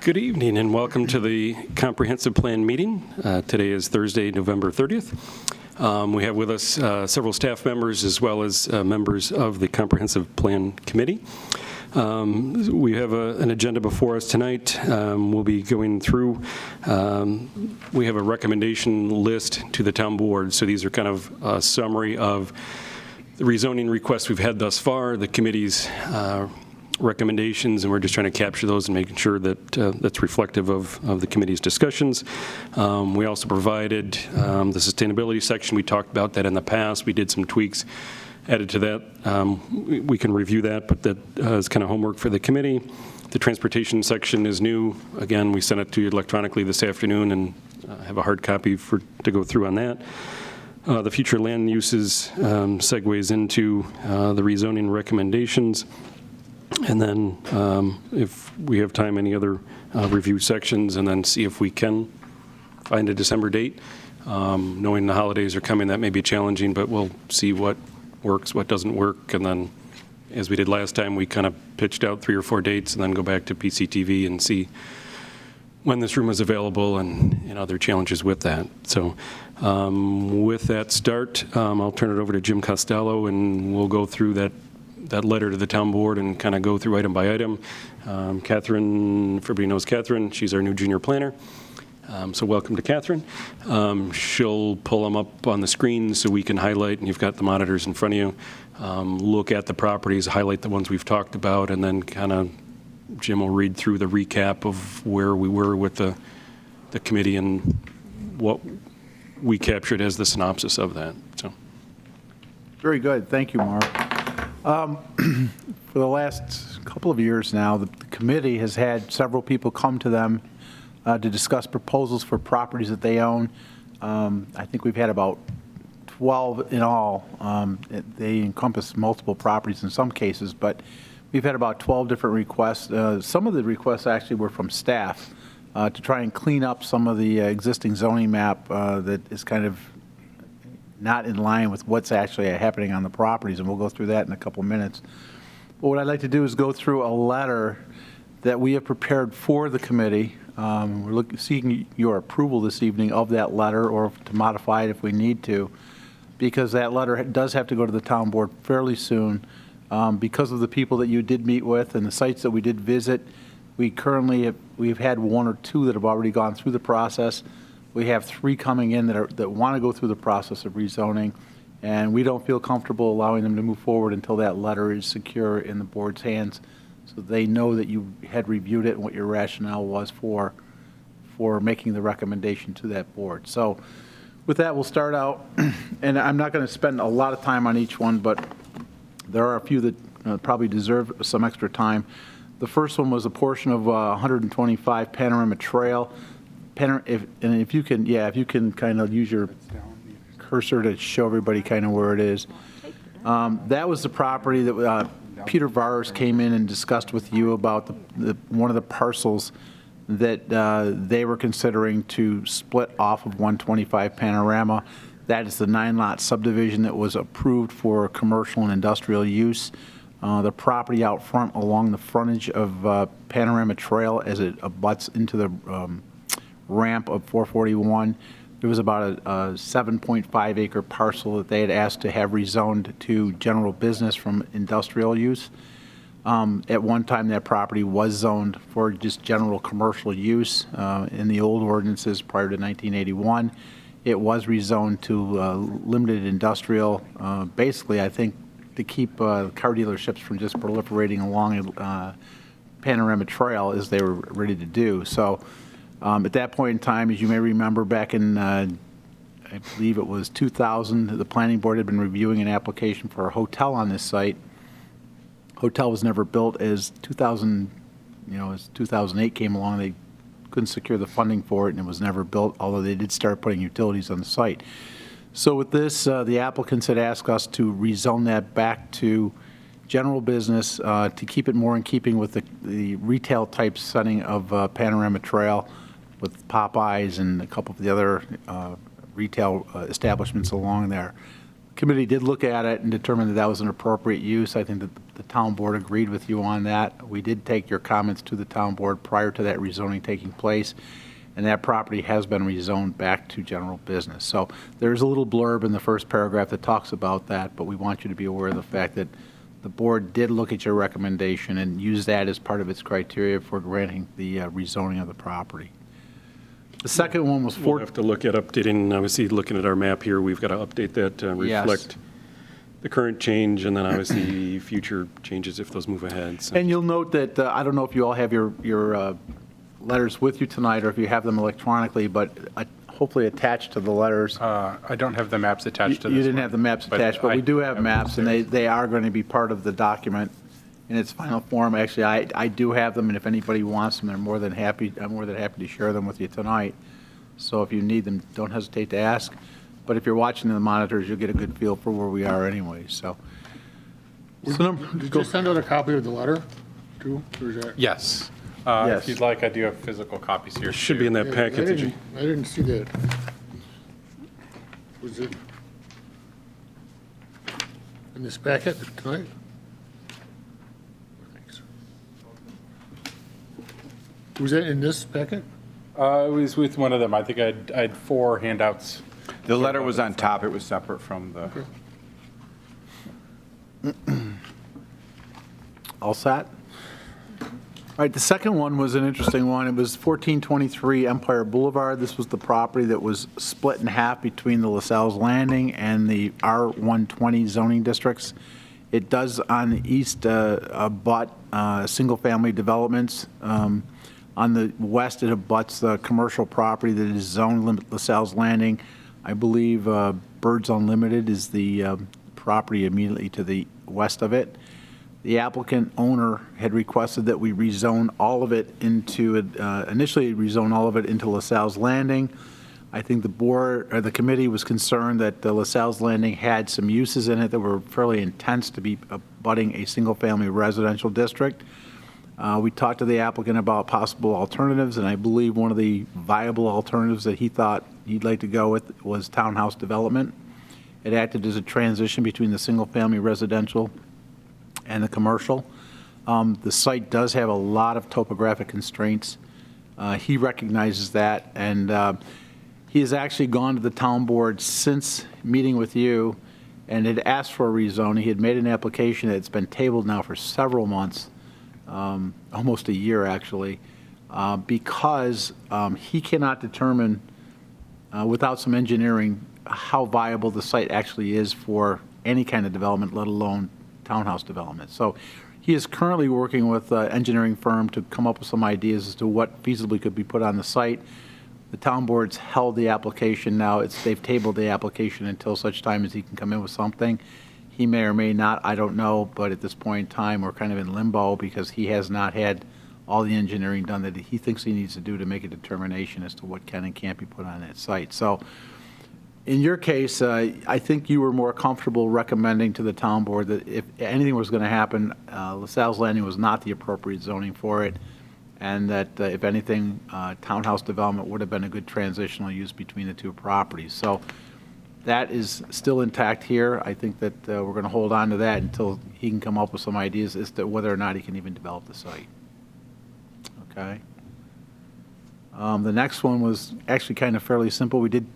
Good evening and welcome to the Comprehensive Plan meeting. Today is Thursday, November 30th. We have with us several staff members as well as members of the Comprehensive Plan Committee. We have an agenda before us tonight. We'll be going through, we have a recommendation list to the town board. So these are kind of a summary of the rezoning requests we've had thus far, the committee's recommendations, and we're just trying to capture those and making sure that that's reflective of the committee's discussions. We also provided the sustainability section. We talked about that in the past. We did some tweaks added to that. We can review that, but that is kind of homework for the committee. The transportation section is new. Again, we sent it to you electronically this afternoon and have a hard copy to go through on that. The future land uses segues into the rezoning recommendations. And then if we have time, any other review sections, and then see if we can find a December date. Knowing the holidays are coming, that may be challenging, but we'll see what works, what doesn't work. And then, as we did last time, we kind of pitched out 3 or 4 dates and then go back to PCTV and see when this room is available and other challenges with that. So with that start, I'll turn it over to Jim Costello, and we'll go through that letter to the town board and kind of go through item by item. Catherine, if everybody knows Catherine, she's our new junior planner. So welcome to Catherine. She'll pull them up on the screen so we can highlight, and you've got the monitors in front of you. Look at the properties, highlight the ones we've talked about, and then kind of Jim will read through the recap of where we were with the committee and what we captured as the synopsis of that. So, very good. Thank you, Mark. For the last couple of years now, the committee has had several people come to them to discuss proposals for properties that they own. I think we've had about 12 in all. They encompass multiple properties in some cases, but we've had about 12 different requests. Some of the requests actually were from staff to try and clean up some of the existing zoning map that is kind of not in line with what's actually happening on the properties, and we'll go through that in a couple minutes. But what I'd like to do is go through a letter that we have prepared for the committee. We're seeking your approval this evening of that letter, or to modify it if we need to, because that letter does have to go to the town board fairly soon. Because of the people that you did meet with and the sites that we did visit, we've had 1 or 2 that have already gone through the process. We have 3 coming in that want to go through the process of rezoning, and we don't feel comfortable allowing them to move forward until that letter is secure in the board's hands, so they know that you had reviewed it and what your rationale was for making the recommendation to that board. So with that, we'll start out, and I'm not going to spend a lot of time on each one, but there are a few that probably deserve some extra time. The first one was a portion of 125 Panorama Trail. If you can kind of use your cursor to show everybody kind of where it is. That was the property that Peter Vars came in and discussed with you about one of the parcels that they were considering to split off of 125 Panorama. That is the 9-lot subdivision that was approved for commercial and industrial use. The property out front along the frontage of Panorama Trail as it abuts into the ramp of 441. There was about a 7.5 acre parcel that they had asked to have rezoned to general business from industrial use. At one time, that property was zoned for just general commercial use in the old ordinances prior to 1981. It was rezoned to limited industrial, basically, I think, to keep car dealerships from just proliferating along Panorama Trail as they were ready to do. So at that point in time, as you may remember, back in, I believe it was 2000, the planning board had been reviewing an application for a hotel on this site. Hotel was never built. As 2008 came along, they couldn't secure the funding for it, and it was never built, although they did start putting utilities on the site. So with this, the applicants had asked us to rezone that back to general business to keep it more in keeping with the retail type setting of Panorama Trail, with Popeyes and a couple of the other retail establishments along there. committee did look at it and determined that that was an appropriate use. I think that the town board agreed with you on that. We did take your comments to the town board prior to that rezoning taking place, and that property has been rezoned back to general business. So there's a little blurb in the first paragraph that talks about that, but we want you to be aware of the fact that the board did look at your recommendation and use that as part of its criteria for granting the rezoning of the property. The second one was We'll have to look at updating, obviously, looking at our map here, we've got to update that to Yes. reflect the current change, and then obviously future changes if those move ahead. So. And you'll note that, I don't know if you all have your letters with you tonight or if you have them electronically, but hopefully attached to the letters. I don't have the maps attached to this You didn't one, have the maps attached, but we do have maps, and they are going to be part of the document in its final form. Actually, I do have them, and if anybody wants them, I'm more than happy to share them with you tonight. So if you need them, don't hesitate to ask. But if you're watching the monitors, you'll get a good feel for where we are anyway, so. Did you send out a copy of the letter, too? Or is that? Yes. Yes. If you'd like, I do have physical copies here. Should be in that Yeah, packet, did you? I didn't see that. Was it in this packet tonight? Thanks. Was that in this packet? It was with one of them. I think I had 4 handouts. The letter was on top, it was separate from the, All set? All right, the second one was an interesting one. It was 1423 Empire Boulevard. This was the property that was split in half between the LaSalle's Landing and the R120 zoning districts. It does on the east abut single-family developments. On the west, it abuts the commercial property that is zoned LaSalle's Landing. I believe Birds Unlimited is the property immediately to the west of it. The applicant owner had requested that we rezone all of it into, initially rezone all of it into LaSalle's Landing. I think the board, or the committee was concerned that LaSalle's Landing had some uses in it that were fairly intense to be abutting a single-family residential district. We talked to the applicant about possible alternatives, and I believe one of the viable alternatives that he thought he'd like to go with was townhouse development. It acted as a transition between the single-family residential and the commercial. The site does have a lot of topographic constraints. He recognizes that, and he has actually gone to the town board since meeting with you and had asked for a rezoning. He had made an application that's been tabled now for several months, almost a year actually, because he cannot determine without some engineering how viable the site actually is for any kind of development, let alone townhouse development. So he is currently working with an engineering firm to come up with some ideas as to what feasibly could be put on the site. The town board's held the application now. They've tabled the application until such time as he can come in with something. He may or may not, I don't know, but at this point in time, we're kind of in limbo because he has not had all the engineering done that he thinks he needs to do to make a determination as to what can and can't be put on that site. So in your case, I think you were more comfortable recommending to the town board that if anything was going to happen, LaSalle's Landing was not the appropriate zoning for it, and that if anything, townhouse development would have been a good transitional use between the two properties. So that is still intact here. I think that we're going to hold on to that until he can come up with some ideas as to whether or not he can even develop the site. Okay. The next one was actually kind of fairly simple. We did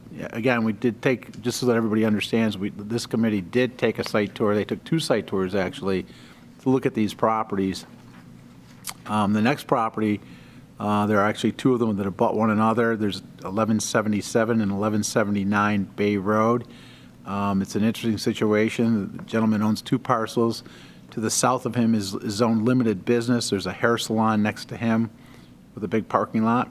take, just so that everybody understands, this committee did take a site tour. They took 2 site tours, actually, to look at these properties. The next property, there are actually 2 of them that abut one another. There's 1177 and 1179 Bay Road. It's an interesting situation. The gentleman owns 2 parcels. To the south of him is zoned limited business. There's a hair salon next to him with a big parking lot.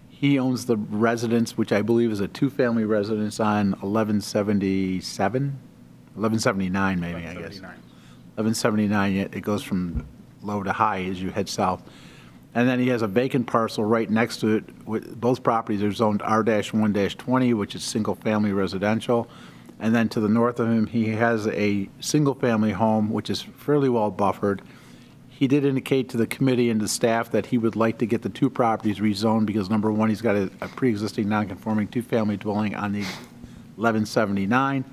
He owns the residence, which I believe is a 2-family residence on 1179 maybe, I guess. 1179, it goes from low to high as you head south. And then he has a vacant parcel right next to it. Both properties are zoned R-1-20, which is single-family residential. And then to the north of him, he has a single-family home, which is fairly well buffered. He did indicate to the committee and the staff that he would like to get the 2 properties rezoned because, number one, he's got a pre-existing non-conforming 2-family dwelling on the 1179.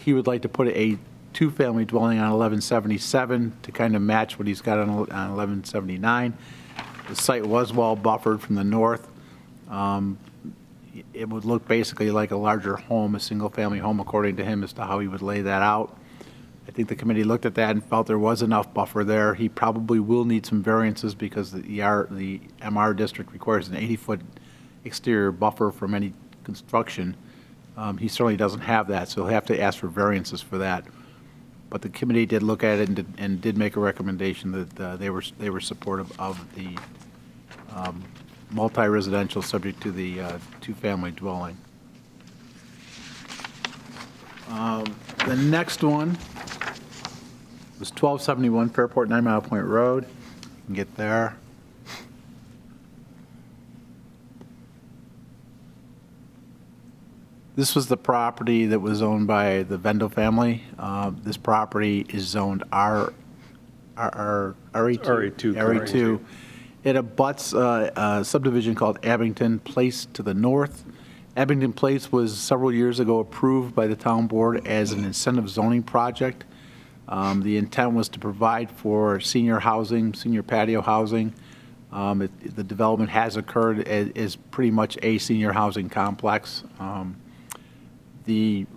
He would like to put a two-family dwelling on 1177 to kind of match what he's got on 1179. The site was well buffered from the north. It would look basically like a larger home, a single-family home, according to him, as to how he would lay that out. I think the committee looked at that and felt there was enough buffer there. He probably will need some variances because the MR district requires an 80-foot exterior buffer from any construction. He certainly doesn't have that, so he'll have to ask for variances for that. But the committee did look at it and did make a recommendation that they were supportive of the multi-residential subject to the two-family dwelling. The next one was 1271 Fairport 9 Mile Point Road. You can get there. This was the property that was owned by the Vendel family. This property is zoned RE2. RE2, correct. RE2. It abuts a subdivision called Abington Place to the north. Abington Place was several years ago approved by the town board as an incentive zoning project. The intent was to provide for senior housing, senior patio housing. The development has occurred as pretty much a senior housing complex. The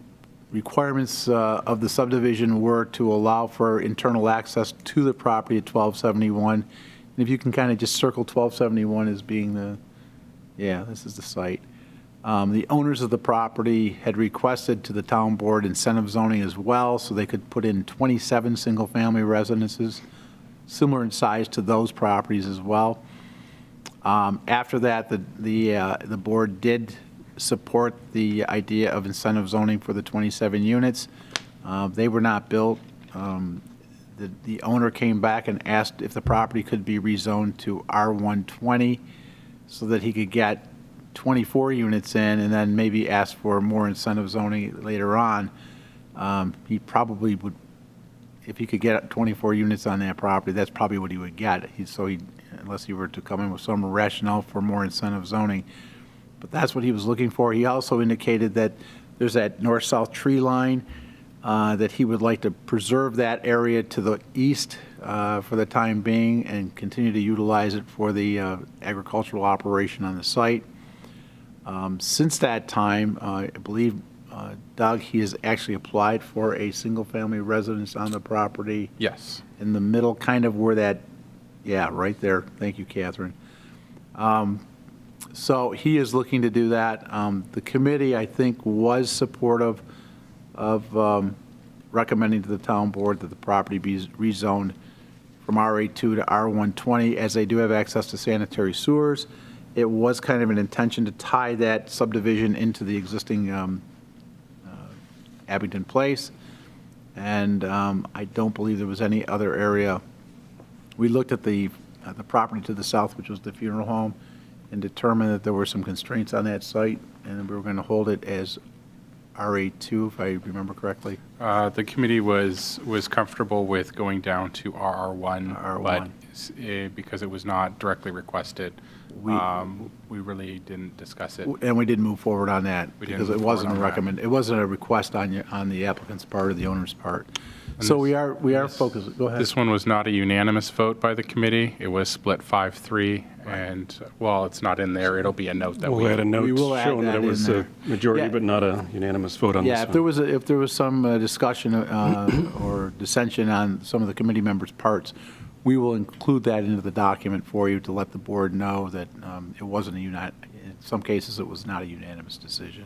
requirements of the subdivision were to allow for internal access to the property at 1271. And if you can kind of just circle 1271 as being this is the site. The owners of the property had requested to the town board incentive zoning as well, so they could put in 27 single-family residences, similar in size to those properties as well. After that, the board did support the idea of incentive zoning for the 27 units. They were not built. The owner came back and asked if the property could be rezoned to R120 so that he could get 24 units in and then maybe ask for more incentive zoning later on. He probably would, if he could get 24 units on that property, that's probably what he would get. Unless he were to come in with some rationale for more incentive zoning. But that's what he was looking for. He also indicated that there's that north-south tree line, that he would like to preserve that area to the east for the time being and continue to utilize it for the agricultural operation on the site. Since that time, I believe, Doug, he has actually applied for a single-family residence on the property. Yes. In the middle, kind of where that, right there. Thank you, Catherine. So he is looking to do that. The committee, I think, was supportive of recommending to the town board that the property be rezoned from RA2 to R120, as they do have access to sanitary sewers. It was kind of an intention to tie that subdivision into the existing Abington Place, and I don't believe there was any other area. We looked at the property to the south, which was the funeral home, and determined that there were some constraints on that site, and we were going to hold it as RA2, if I remember correctly. The committee was comfortable with going down to RR1, but because it was not directly requested, we really didn't discuss it. And we didn't move forward on that because it wasn't it wasn't a request on the applicant's part or the owner's part. So we are focused. Go ahead. This one was not a unanimous vote by the committee. It was split 5-3, and while it's not in there, it'll be a note that We'll add a note We will add showing that that it was in a majority, Yeah. but not a unanimous vote on this Yeah, one. if there was some discussion or dissension on some of the committee members' parts, we will include that into the document for you to let the board know that it wasn't in some cases it was not a unanimous decision,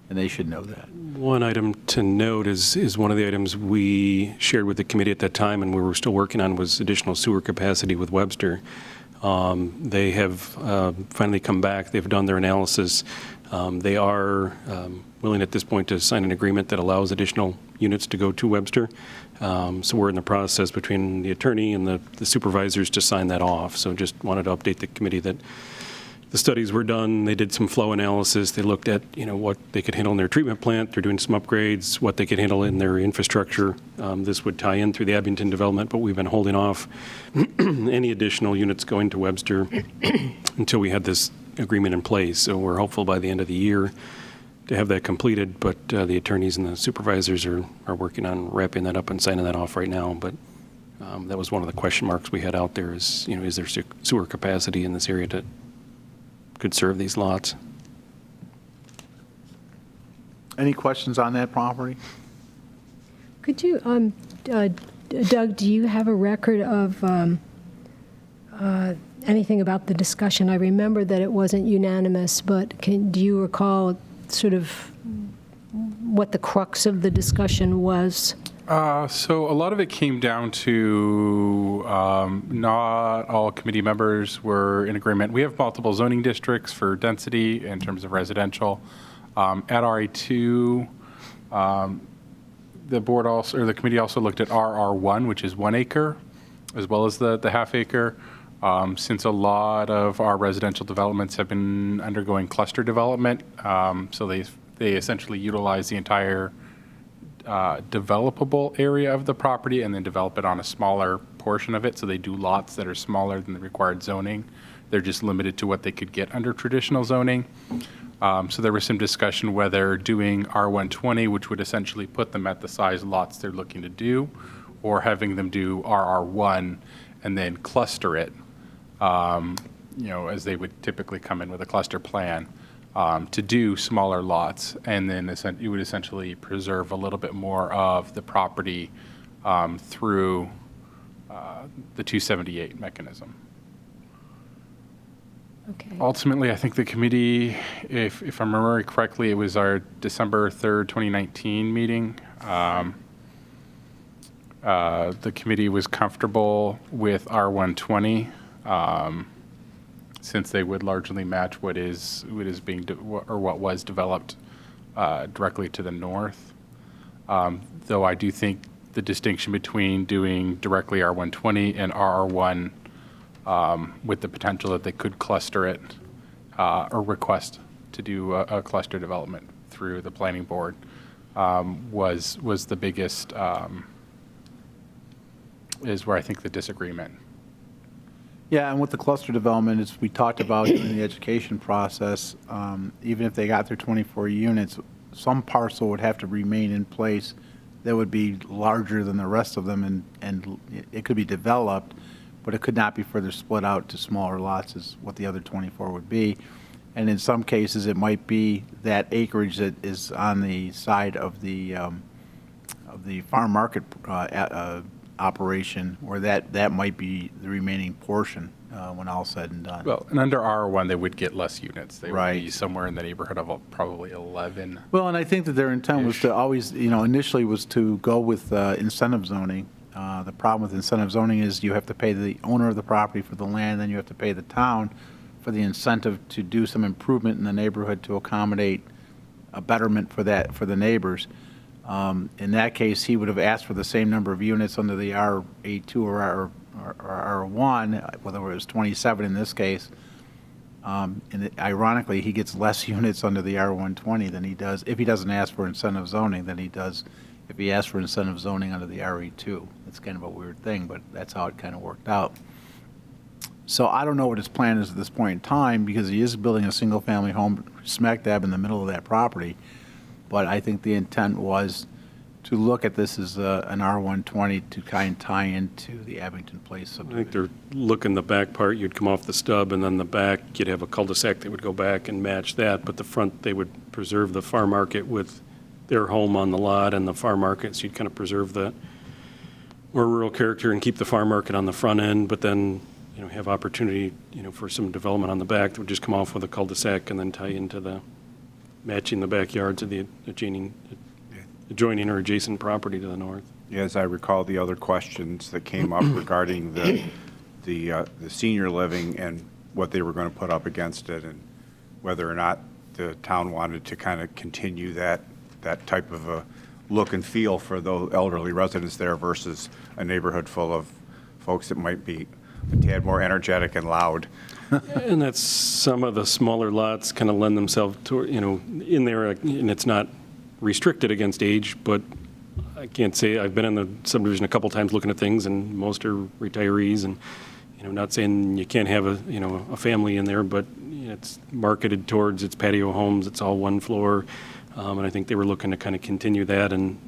and they should know that. One item to note is one of the items we shared with the committee at that time and we were still working on was additional sewer capacity with Webster. They have finally come back. They've done their analysis. They are willing at this point to sign an agreement that allows additional units to go to Webster. So we're in the process between the attorney and the supervisors to sign that off. So just wanted to update the committee that the studies were done. They did some flow analysis. They looked at, what they could handle in their treatment plant. They're doing some upgrades, what they could handle in their infrastructure. This would tie in through the Abington development, but we've been holding off any additional units going to Webster until we had this agreement in place. So we're hopeful by the end of the year to have that completed, but the attorneys and the supervisors are working on wrapping that up and signing that off right now. But that was one of the question marks we had out there is, is there sewer capacity in this area that could serve these lots? Any questions on that property? Could you, Doug, do you have a record of anything about the discussion? I remember that it wasn't unanimous, but do you recall sort of what the crux of the discussion was? So a lot of it came down to not all committee members were in agreement. We have multiple zoning districts for density in terms of residential. At RA2, the board also, or the committee also looked at RR1, which is 1 acre, as well as the half acre. Since a lot of our residential developments have been undergoing cluster development, so they essentially utilize the entire developable area of the property and then develop it on a smaller portion of it. So they do lots that are smaller than the required zoning. They're just limited to what they could get under traditional zoning. So there was some discussion whether doing R120, which would essentially put them at the size lots they're looking to do, or having them do RR1 and then cluster it, as they would typically come in with a cluster plan, to do smaller lots. And then you would essentially preserve a little bit more of the property through the 278 mechanism. Okay. Ultimately, I think the committee, if I'm remembering correctly, it was our December 3rd, 2019 meeting. The committee was comfortable with R120 since they would largely match what was developed directly to the north. Though I do think the distinction between doing directly R120 and RR1 with the potential that they could cluster it or request to do a cluster development through the planning board was the biggest, is where I think the disagreement. Yeah, and with the cluster development, as we talked about in the education process, even if they got their 24 units, some parcel would have to remain in place that would be larger than the rest of them, and it could be developed, but it could not be further split out to smaller lots as what the other 24 would be. And in some cases, it might be that acreage that is on the side of the farm market operation, or that might be the remaining portion when all said and done. Well, and under R1, they would get less units. They would Right. be somewhere in the neighborhood of probably 11. Well, and I think that their intent was to always, initially was to go with incentive zoning. The problem with incentive zoning is you have to pay the owner of the property for the land, then you have to pay the town for the incentive to do some improvement in the neighborhood to accommodate a betterment for the neighbors. In that case, he would have asked for the same number of units under the RA2 or R1, whether it was 27 in this case. Ironically, he gets less units under the R120 than he does, if he doesn't ask for incentive zoning, than he does if he asks for incentive zoning under the RE2. It's kind of a weird thing, but that's how it kind of worked out. So I don't know what his plan is at this point in time, because he is building a single-family home smack dab in the middle of that property. But I think the intent was to look at this as an R120 to kind of tie into the Abington Place I think subdivision. they're looking the back part, you'd come off the stub, and then the back, you'd have a cul-de-sac that would go back and match that, but the front, they would preserve the farm market with their home on the lot and the farm market, so you'd kind of preserve the more rural character and keep the farm market on the front end, but then, have opportunity, for some development on the back that would just come off with a cul-de-sac and then tie into matching the backyards of the adjoining or adjacent property to the north. As I recall, the other questions that came up regarding the senior living and what they were going to put up against it, and whether or not the town wanted to kind of continue that type of a look and feel for the elderly residents there versus a neighborhood full of folks that might be a tad more energetic and loud. And that's some of the smaller lots kind of lend themselves to, in there, and it's not restricted against age, but I can't say, I've been in the subdivision a couple times looking at things, and most are retirees, and, not saying you can't have a family in there, but it's marketed towards its patio homes, it's all one floor, And I think they were looking to kind of continue that, and,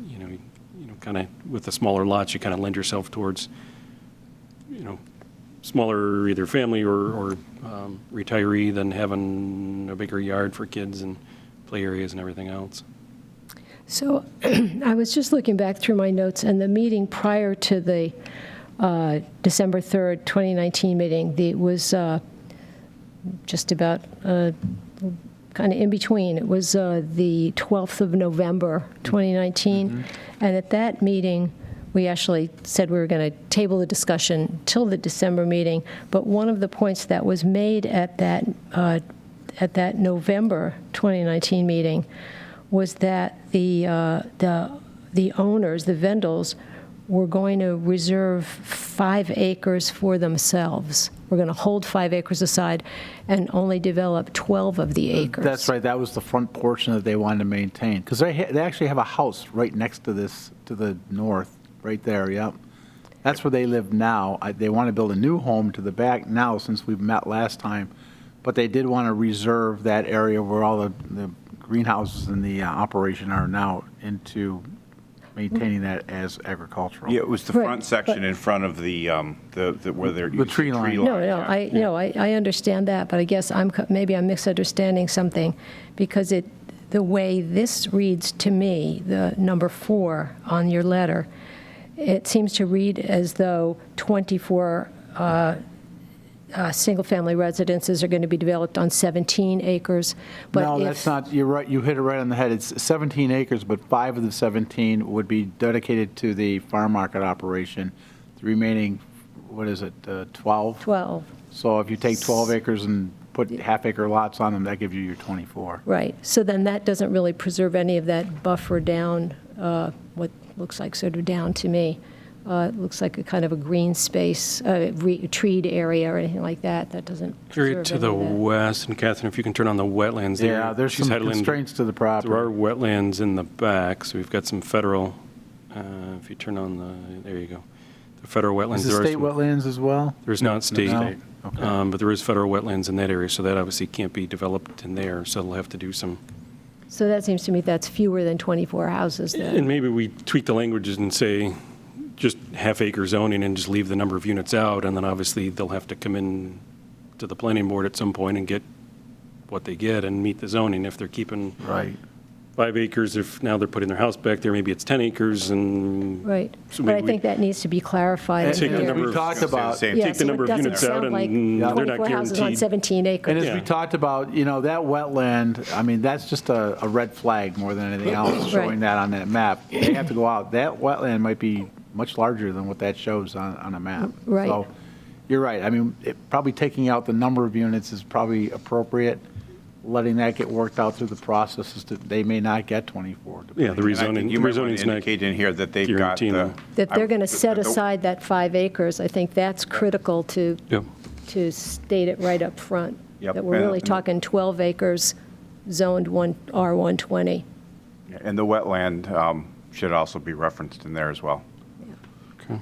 kind of with the smaller lots, you kind of lend yourself towards, smaller either family or retiree than having a bigger yard for kids and play areas and everything else. So I was just looking back through my notes, and the meeting prior to the December 3rd, 2019 meeting, it was just about kind of in between. It was the 12th of November, 2019. And at that meeting, we actually said we were going to table the discussion till the December meeting. But one of the points that was made at that November 2019 meeting was that the owners, the vendors, were going to reserve 5 acres for themselves. We're going to hold 5 acres aside and only develop 12 of the acres. That's right, that was the front portion that they wanted to maintain. Because they actually have a house right next to this, to the north, right there, yep. That's where they live now. They want to build a new home to the back now, since we've met last time. But they did want to reserve that area where all the greenhouses in the operation are now into maintaining that as agricultural. Yeah, it was the Right, front section but- in front of the where they're. The tree line. No, yeah. I understand that, but I guess maybe I'm misunderstanding something, because the way this reads to me, the number 4 on your letter, it seems to read as though 24 single-family residences are going to be developed on 17 acres. But No, that's not, you're right, you hit it right on the head. It's 17 acres, but 5 of the 17 would be dedicated to the farm market operation. The remaining, what is it, 12? 12, So if you take 12 acres and put half-acre lots on them, that gives you your 24. right. So then that doesn't really preserve any of that buffer down, what looks like sort of down to me. It looks like a kind of a green space, treed area or anything like that. That doesn't Area preserve to any the of that. west, and Catherine, if you can turn on the wetlands there. Yeah, there's she's some highlighting- constraints to the property. There are wetlands in the back, so we've got some federal, if you turn on there you go. The federal wetlands. Is the there are state some- wetlands as well? There's not state, No? Okay. but there is federal wetlands in that area, so that obviously can't be developed in there, so they'll have to do some. So that seems to me that's fewer than 24 houses then. And maybe we tweak the languages and say just half-acre zoning and just leave the number of units out, and then obviously they'll have to come in to the planning board at some point and get what they get and meet the zoning. If they're keeping Right. 5 acres, if now they're putting their house back there, maybe it's 10 acres, and Right. So But I maybe think that needs to be clarified in Take the here. number We of- talked about, Same. Yeah, take the so number it of doesn't units out, sound like and they're not 24 houses on guaranteed. 17 acres. and as Yeah. we talked about, that wetland, I mean, that's just a red flag more than anything else, showing Right. that on that map. They have to go out. That wetland might be much larger than what that shows on a map. Right. So you're right. I mean, probably taking out the number of units is probably appropriate. Letting that get worked out through the process is that they may not get 24. Yeah, the And I think rezoning, you might want rezoning's to not indicate in here that they've got guaranteeing the. them. That they're going to set the- aside that 5 acres, I think that's critical to Yep. state it right up front. Yep. That we're really And- talking 12 acres zoned R120. And the wetland should also be referenced in there as well. Okay.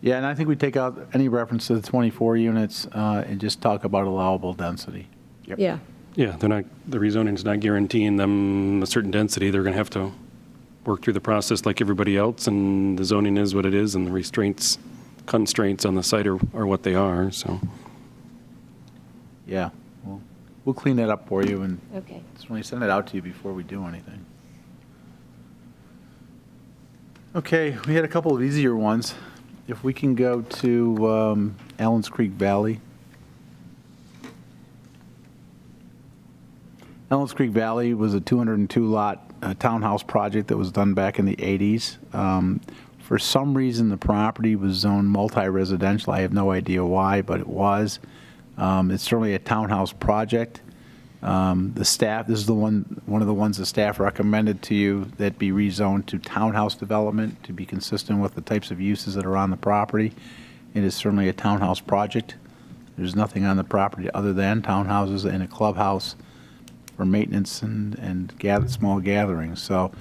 Yeah, and I think we take out any reference to the 24 units and just talk about allowable density. Yep. Yeah. Yeah, the rezoning's not guaranteeing them a certain density. They're going to have to work through the process like everybody else, and the zoning is what it is, and the constraints on the site are what they are, so. Yeah, we'll clean that up for you and Okay. certainly send it out to you before we do anything. Okay, we had a couple of easier ones. If we can go to Allen's Creek Valley. Allen's Creek Valley was a 202-lot townhouse project that was done back in the 80s. For some reason, the property was zoned multi-residential. I have no idea why, but it was. It's certainly a townhouse project. The staff, this is one of the ones the staff recommended to you that be rezoned to townhouse development to be consistent with the types of uses that are on the property. It is certainly a townhouse project. There's nothing on the property other than townhouses and a clubhouse for maintenance and small gatherings. So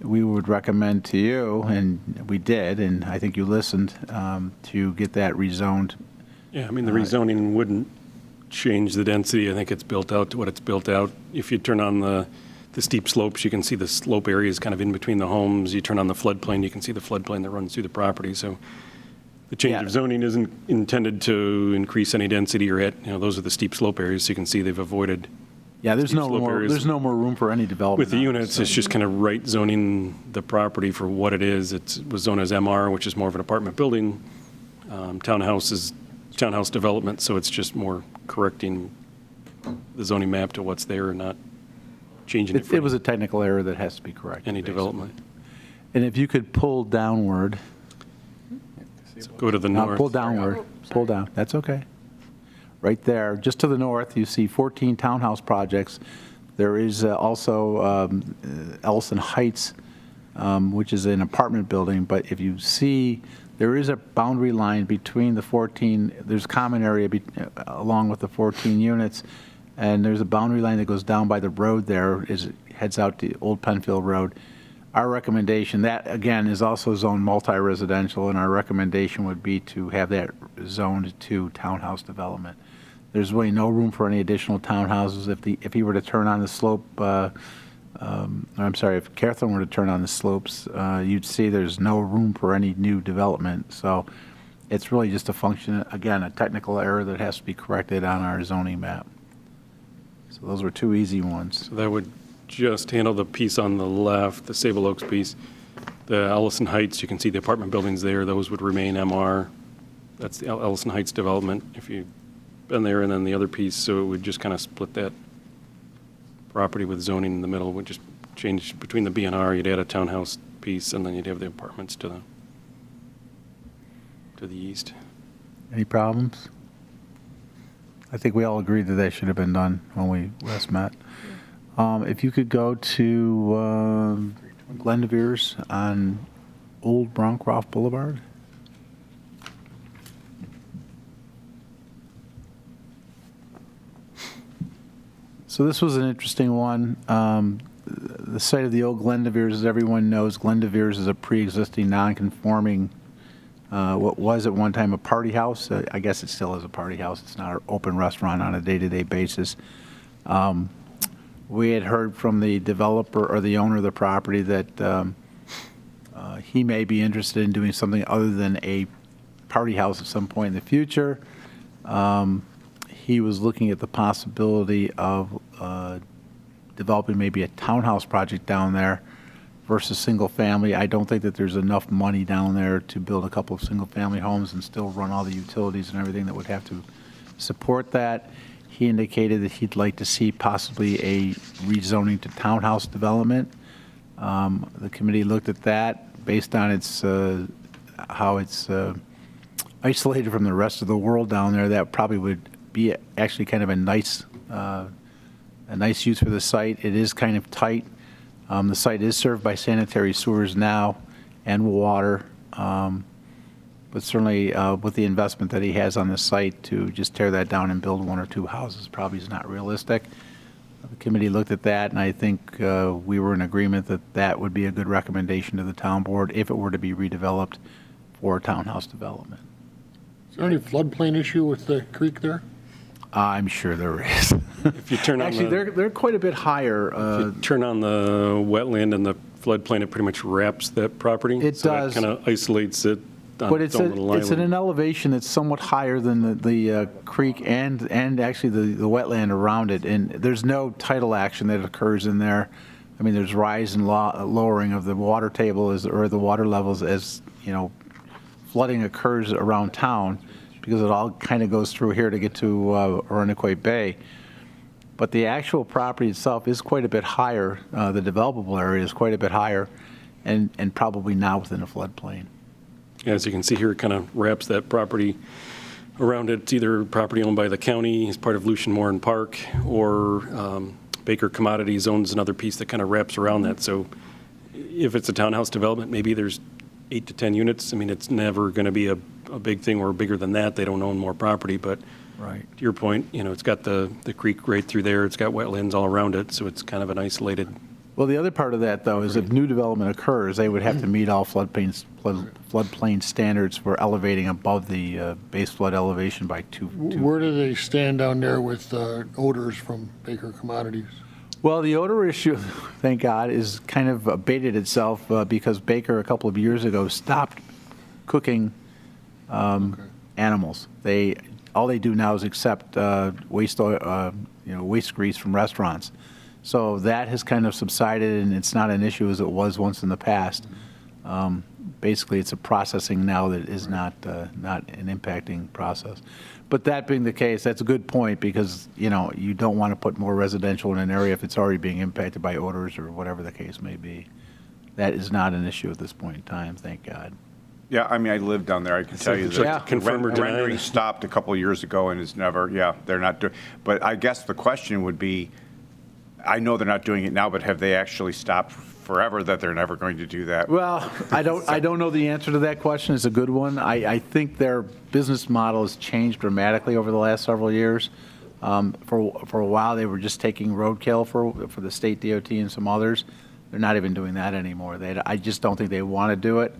we would recommend to you, and we did, and I think you listened, to get that rezoned. Yeah, I mean, the rezoning wouldn't change the density. I think it's built out to what it's built out. If you turn on the the steep slopes, you can see the slope areas kind of in between the homes. You turn on the floodplain, you can see the floodplain that runs through the property. So the change Yeah. of zoning isn't intended to increase any density or those are the steep slope areas. So you can see they've avoided. Yeah, there's Steep no slope more, areas. there's no more room for any development. With the now, units, so- it's just kind of right zoning the property for what it is. It was zoned as MR, which is more of an apartment building. Townhouse is townhouse development, so it's just more correcting the zoning map to what's there and not changing it It was for a technical error that has to be corrected. any basically. development. And if you could pull downward, So go to the now north. pull downward, pull down, that's okay. Right there, just to the north, you see 14 townhouse projects. There is also Ellison Heights, which is an apartment building, but if you see, there is a boundary line between the 14, there's common area along with the 14 units, and there's a boundary line that goes down by the road there, as it heads out to Old Penfield Road. Our recommendation, that again is also zoned multi-residential, and our recommendation would be to have that zoned to townhouse development. There's really no room for any additional townhouses. If he were to turn on the slope, I'm sorry, if Catherine were to turn on the slopes, you'd see there's no room for any new development. So it's really just a function, again, a technical error that has to be corrected on our zoning map. So those were two easy ones. So that would just handle the piece on the left, the Sable Oaks piece. The Ellison Heights, you can see the apartment buildings there. Those would remain MR. That's the Ellison Heights development, if you've been there, and then the other piece, so it would just kind of split that property with zoning in the middle, would just change between the B&R, you'd add a townhouse piece, and then you'd have the apartments to the east. Any problems? I think we all agreed that that should have been done when we last met. If you could go to Glendevere's on Old Broncroft Boulevard. So this was an interesting one. The site of the old Glendevere's, as everyone knows, Glendevere's is a pre-existing non-conforming, what was at one time a party house. I guess it still is a party house. It's not an open restaurant on a day-to-day basis. We had heard from the developer or the owner of the property that he may be interested in doing something other than a party house at some point in the future. He was looking at the possibility of developing maybe a townhouse project down there versus single-family. I don't think that there's enough money down there to build a couple of single-family homes and still run all the utilities and everything that would have to support that. He indicated that he'd like to see possibly a rezoning to townhouse development. The committee looked at that based on its how it's isolated from the rest of the world down there. That probably would be actually kind of a nice use for the site. It is kind of tight. The site is served by sanitary sewers now and water, but certainly with the investment that he has on the site, to just tear that down and build one or two houses probably is not realistic. The committee looked at that, and I think we were in agreement that that would be a good recommendation to the town board if it were to be redeveloped for townhouse development. Is there any floodplain issue with the creek there? I'm sure there is. If you turn on Actually, they're quite a bit higher. turn on the wetland and the floodplain, it pretty much wraps that property. It does. That kind of isolates it on But its it's own little it's at island. an elevation that's somewhat higher than the creek and actually the wetland around it. And there's no tidal action that occurs in there. I mean, there's rise and lowering of the water table or the water levels as, flooding occurs around town, because it all kind of goes through here to get to Irondequoit Bay. But the actual property itself is quite a bit higher. The developable area is quite a bit higher and probably not within a floodplain. As you can see here, it kind of wraps that property around it. It's either property owned by the county as part of Lucian Moran Park, or Baker Commodities owns another piece that kind of wraps around that. So if it's a townhouse development, maybe there's 8 to 10 units. I mean, it's never going to be a big thing or bigger than that. They don't own more property. But Right. to your point, it's got the creek right through there. It's got wetlands all around it. So it's kind of an isolated. Well, the other part of that, though, is if new development occurs, they would have to meet all floodplain standards for elevating above the base flood elevation by two. Where do they stand down there with odors from Baker Commodities? Well, the odor issue, thank God, is kind of abated itself because Baker a couple of years ago stopped cooking animals. All they do now is accept waste oil, waste grease from restaurants. So that has kind of subsided, and it's not an issue as it was once in the past. Basically, it's a processing now that is not an impacting process. But that being the case, that's a good point because, you don't want to put more residential in an area if it's already being impacted by odors or whatever the case may be. That is not an issue at this point in time, thank God. Yeah, I mean, I live down there. I can tell you check that to confirm or deny. rendering stopped a couple of years ago and is never, they're not doing, but I guess the question would be, I know they're not doing it now, but have they actually stopped forever that they're never going to do that? Well, I don't know the answer to that question. It's a good one. I think their business model has changed dramatically over the last several years. For a while, they were just taking roadkill for the state DOT and some others. They're not even doing that anymore. I just don't think they want to do it.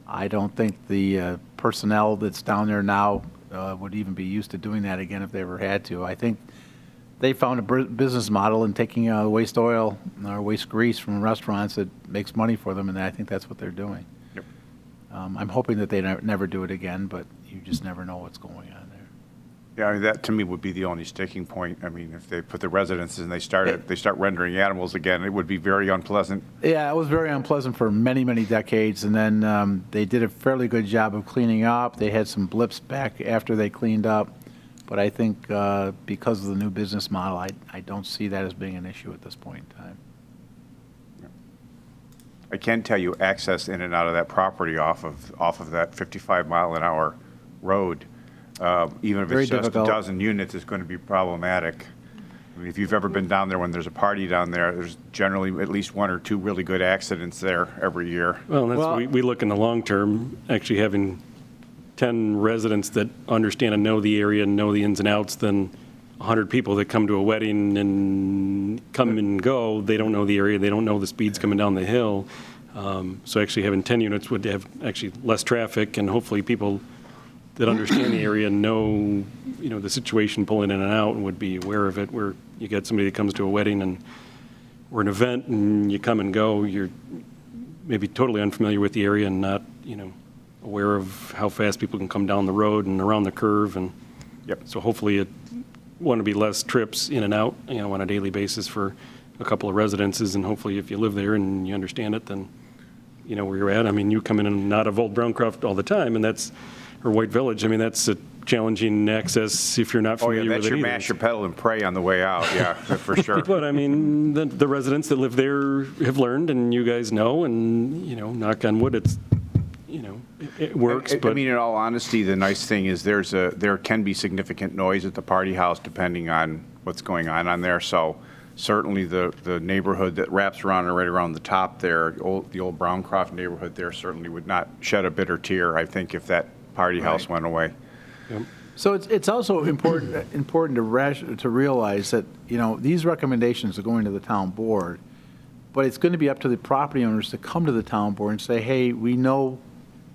I don't think the personnel that's down there now would even be used to doing that again if they ever had to. I think they found a business model in taking waste oil or waste grease from restaurants that makes money for them, and I think that's what they're doing. Yep. I'm hoping that they never do it again, but you just never know what's going on there. Yeah, I mean, that to me would be the only sticking point. I mean, if they put the residences and they start rendering animals again, it would be very unpleasant. Yeah, it was very unpleasant for many, many decades, and then they did a fairly good job of cleaning up. They had some blips back after they cleaned up, but I think because of the new business model, I don't see that as being an issue at this point in time. I can tell you access in and out of that property off of that 55-mile-an-hour road, even if Very it's just difficult. a dozen units, is going to be problematic. I mean, if you've ever been down there when there's a party down there, there's generally at least one or two really good accidents there every year. Well, we look in the long term, actually having 10 residents that understand and know the area and know the ins and outs than 100 people that come to a wedding and come and go. They don't know the area. They don't know the speeds coming down the hill. So actually having 10 units would have actually less traffic, and hopefully people that understand the area know, the situation pulling in and out and would be aware of it, where you get somebody that comes to a wedding or an event and you come and go, you're maybe totally unfamiliar with the area and not, aware of how fast people can come down the road and around the curve. And Yep. so hopefully it want to be less trips in and out, on a daily basis for a couple of residences. And hopefully if you live there and you understand it, then you know where you're at. I mean, you come in and out of Old Browncroft all the time, and or White Village. I mean, that's a challenging access if you're not Oh, yeah, familiar that's with it your either. mash your pedal and pray on the way out, yeah, for sure. But I mean, the residents that live there have learned, and you guys know, and, knock on wood, it's, it works, I but. mean, in all honesty, the nice thing is there can be significant noise at the party house depending on what's going on there. So certainly the neighborhood that wraps around and right around the top there, the old Browncroft neighborhood there certainly would not shed a bitter tear, I think, if that party house went away. Yep. So it's also important to realize that, these recommendations are going to the town board, but it's going to be up to the property owners to come to the town board and say, hey, we know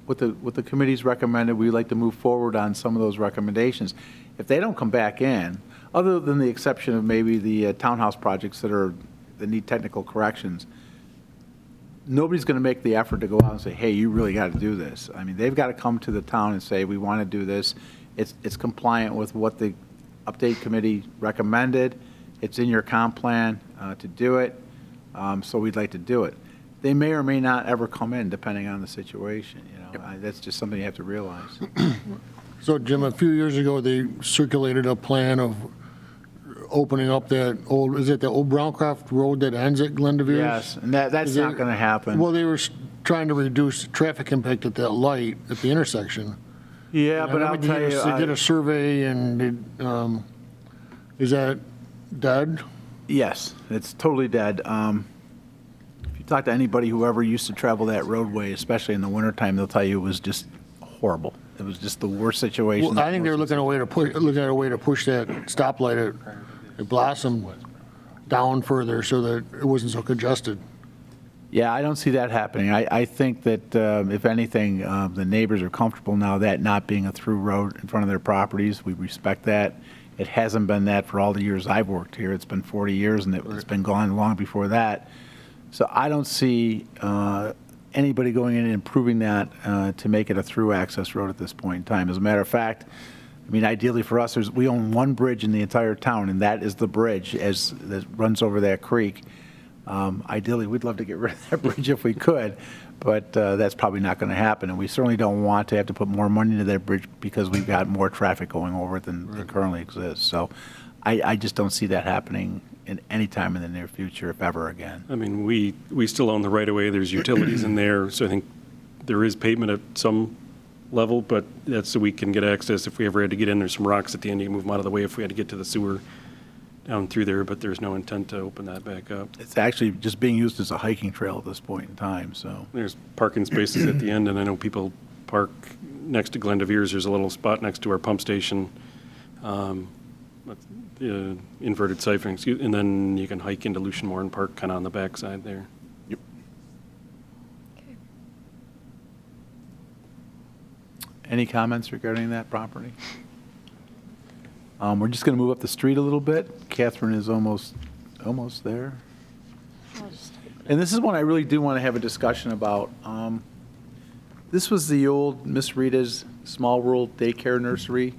what the committee's recommended, we'd like to move forward on some of those recommendations. If they don't come back in, other than the exception of maybe the townhouse projects that need technical corrections, nobody's going to make the effort to go out and say, hey, you really got to do this. I mean, they've got to come to the town and say, we want to do this. It's compliant with what the update committee recommended. It's in your comp plan to do it, so we'd like to do it. They may or may not ever come in, depending on the situation. That's just something you have to realize. So, Jim, a few years ago, they circulated a plan of opening up that is it the old Browncroft Road that ends at Glendevere's? Yes, and that's not going to happen. Well, they were trying to reduce traffic impact at that light at the intersection. Yeah, but I'll tell you, They did a survey, and is that dead? yes, it's totally dead. If you talk to anybody who ever used to travel that roadway, especially in the wintertime, they'll tell you it was just horrible. It was just the worst situation. Well, I think they were looking at a way to push that stoplight at Blossom down further so that it wasn't so congested. Yeah, I don't see that happening. I think that, if anything, the neighbors are comfortable now that not being a through road in front of their properties. We respect that. It hasn't been that for all the years I've worked here. It's been 40 years, and it's been gone long before that. So I don't see anybody going in and improving that to make it a through access road at this point in time. As a matter of fact, I mean, ideally for us, we own one bridge in the entire town, and that is the bridge that runs over that creek. Ideally, we'd love to get rid of that bridge if we could, but that's probably not going to happen. And we certainly don't want to have to put more money into that bridge because we've got more traffic going over it than currently exists. So I just don't see that happening in any time in the near future, if ever again. I mean, we still own the right-of-way, there's utilities in there, so I think there is pavement at some level, but that's so we can get access if we ever had to get in. There's some rocks at the end, you can move them out of the way if we had to get to the sewer down through there, but there's no intent to open that back up. It's actually just being used as a hiking trail at this point in time, so. There's parking spaces at the end, and I know people park next to Glen de Vere's. There's a little spot next to our pump station, inverted siphon, and then you can hike into Lucian Moore and park kind of on the backside there. Yep. Any comments regarding that property? We're just going to move up the street a little bit. Catherine is almost there. And this is one I really do want to have a discussion about. This was the old Miss Rita's Small World Daycare Nursery,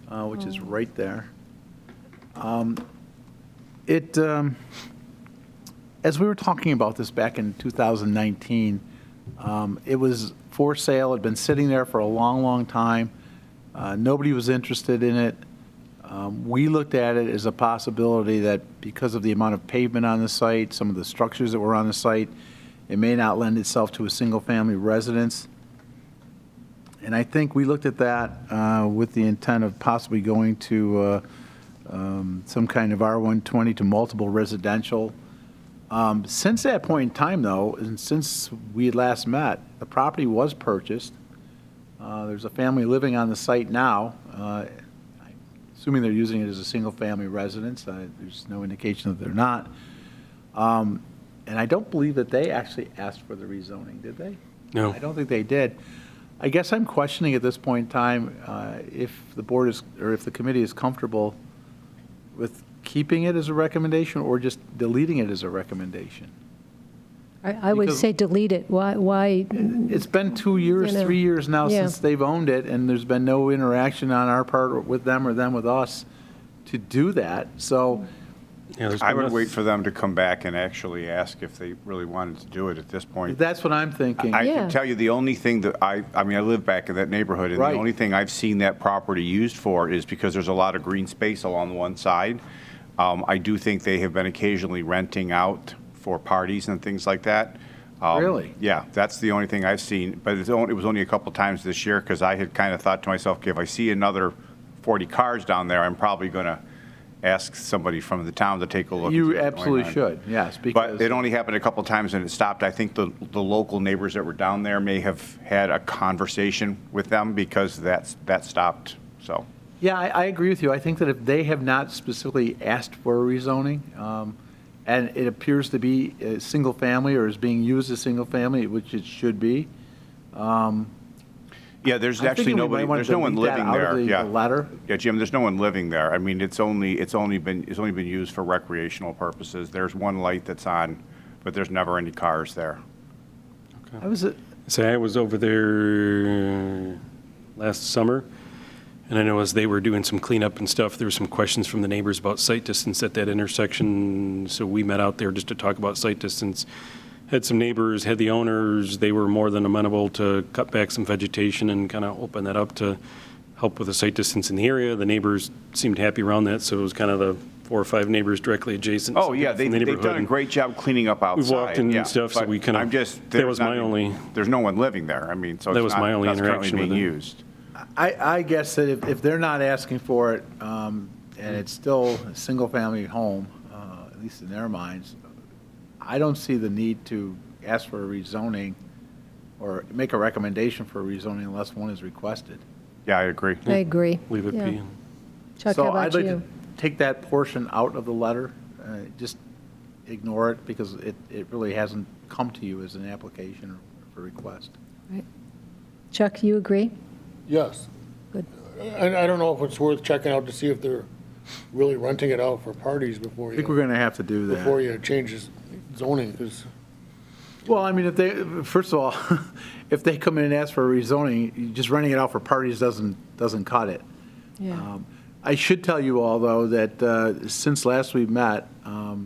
which is right there. As we were talking about this back in 2019, it was for sale. It had been sitting there for a long, long time. Nobody was interested in it. We looked at it as a possibility that because of the amount of pavement on the site, some of the structures that were on the site, it may not lend itself to a single-family residence. And I think we looked at that with the intent of possibly going to some kind of R120 to multiple residential. Since that point in time, though, and since we had last met, the property was purchased. There's a family living on the site now. Assuming they're using it as a single-family residence. There's no indication that they're not. And I don't believe that they actually asked for the rezoning, did they? No. I don't think they did. I guess I'm questioning at this point in time if the board is, or if the committee is comfortable with keeping it as a recommendation or just deleting it as a recommendation. I would Because- say delete it. Why? It's been 2 years, You know, 3 years now yeah. since they've owned it, and there's been no interaction on our part with them or them with us to do that. So Yeah, there's I would enough- wait for them to come back and actually ask if they really wanted to do it at this point. that's what I'm thinking. I Yeah. can tell you the only thing that I mean, I live back in that neighborhood, and Right. the only thing I've seen that property used for is because there's a lot of green space along one side. I do think they have been occasionally renting out for parties and things like that. Really? Yeah, that's the only thing I've seen, but it was only a couple times this year, because I had kind of thought to myself, okay, if I see another 40 cars down there, I'm probably going to ask somebody from the town to take a look. and see You what's going absolutely on. should, yes, because. But it only happened a couple times and it stopped. I think the local neighbors that were down there may have had a conversation with them because that stopped, so. Yeah, I agree with you. I think that if they have not specifically asked for a rezoning, and it appears to be a single family or is being used as single family, which it should be. Yeah, there's I'm actually thinking we nobody, might want there's to no one delete that living out of there, the yeah. letter. Yeah, Jim, there's no one living there. I mean, it's only been used for recreational purposes. There's one light that's on, but there's never any cars there. I was, Say, I was over there last summer, and I know as they were doing some cleanup and stuff, there were some questions from the neighbors about sight distance at that intersection, so we met out there just to talk about sight distance. Had some neighbors, had the owners, they were more than amenable to cut back some vegetation and kind of open that up to help with the sight distance in the area. The neighbors seemed happy around that, so it was kind of the 4 or 5 neighbors directly adjacent. Oh, yeah, from the they've neighborhood. done a great job cleaning up outside. We've walked in yeah, and stuff, so but we kind of, I'm just, that was my only, there's no one living there. I mean, so That it's was not, my only that's currently interaction with being it. used. I guess that if they're not asking for it, and it's still a single-family home, at least in their minds, I don't see the need to ask for a rezoning or make a recommendation for a rezoning unless one is requested. Yeah, I agree. I agree. leave it Yeah. be. Chuck, So how I'd about like to you? take that portion out of the letter, just ignore it because it really hasn't come to you as an application or for request. Right. Chuck, you agree? Yes. Good. I don't know if it's worth checking out to see if they're really renting it out for parties before I think we're going to have to do before that. you change this zoning, 'cause Well, I mean, if they, first of all, if they come in and ask for a rezoning, just renting it out for parties doesn't cut it. Yeah. I should tell you all, though, that since last we met, the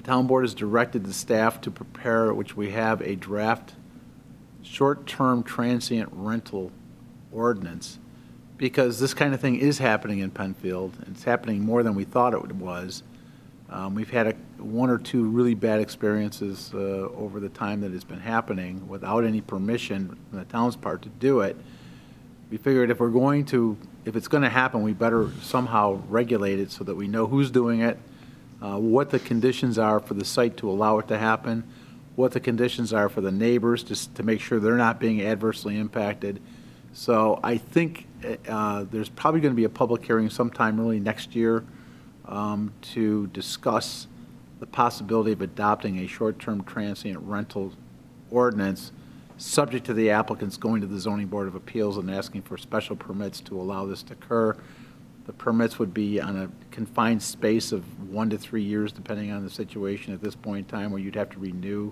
town board has directed the staff to prepare, which we have, a draft short-term transient rental ordinance, because this kind of thing is happening in Penfield. It's happening more than we thought it was. We've had one or two really bad experiences over the time that it's been happening without any permission from the town's part to do it. We figured if it's going to happen, we better somehow regulate it so that we know who's doing it, what the conditions are for the site to allow it to happen, what the conditions are for the neighbors to make sure they're not being adversely impacted. So I think there's probably going to be a public hearing sometime early next year to discuss the possibility of adopting a short-term transient rental ordinance, subject to the applicants going to the Zoning Board of Appeals and asking for special permits to allow this to occur. The permits would be on a confined space of 1 to 3 years, depending on the situation at this point in time, where you'd have to renew.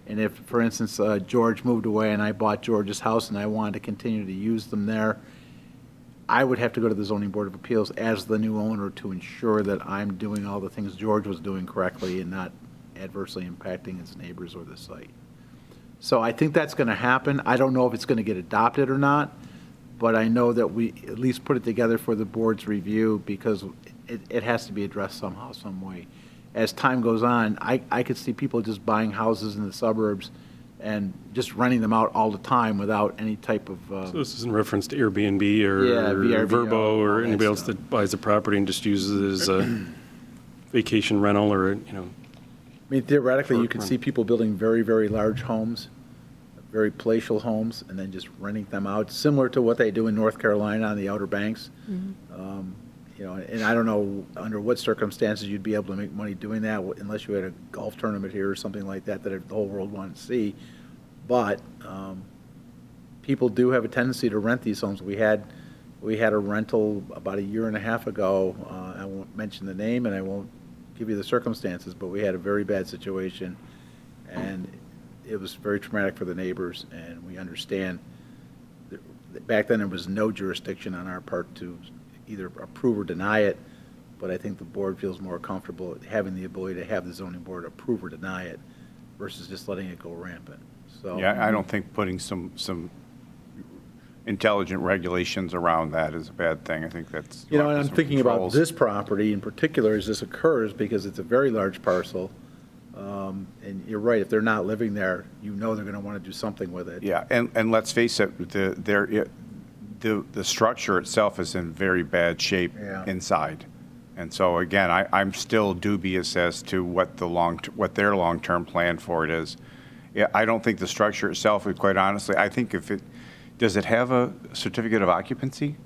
And if, for instance, George moved away and I bought George's house and I wanted to continue to use them there, I would have to go to the Zoning Board of Appeals as the new owner to ensure that I'm doing all the things George was doing correctly and not adversely impacting his neighbors or the site. So I think that's going to happen. I don't know if it's going to get adopted or not, but I know that we at least put it together for the board's review because it has to be addressed somehow, some way. As time goes on, I could see people just buying houses in the suburbs and just renting them out all the time without any type of. So this is in reference to Airbnb or Yeah, VRBO, Verbo all or that anybody else stuff. that buys a property and just uses it as a vacation rental or, I mean, theoretically, you could Short-term. see people building very, very large homes, very palatial homes, and then just renting them out, similar to what they do in North Carolina on the Outer Banks. And I don't know under what circumstances you'd be able to make money doing that unless you had a golf tournament here or something like that that the whole world wanted to see. But people do have a tendency to rent these homes. We had a rental about 1.5 years ago. I won't mention the name and I won't give you the circumstances, but we had a very bad situation, and it was very traumatic for the neighbors, and we understand that back then there was no jurisdiction on our part to either approve or deny it, but I think the board feels more comfortable having the ability to have the zoning board approve or deny it versus just letting it go rampant. So Yeah, I don't think putting some intelligent regulations around that is a bad thing. I think that's. and I'm some thinking about controls. this property in particular as this occurs because it's a very large parcel. And you're right, if they're not living there, they're going to want to do something with it. Yeah, and let's face it, the structure itself is in very bad shape Yeah. inside. And so again, I'm still dubious as to what their long-term plan for it is. Yeah, I don't think the structure itself, quite honestly, I think does it have a certificate of occupancy?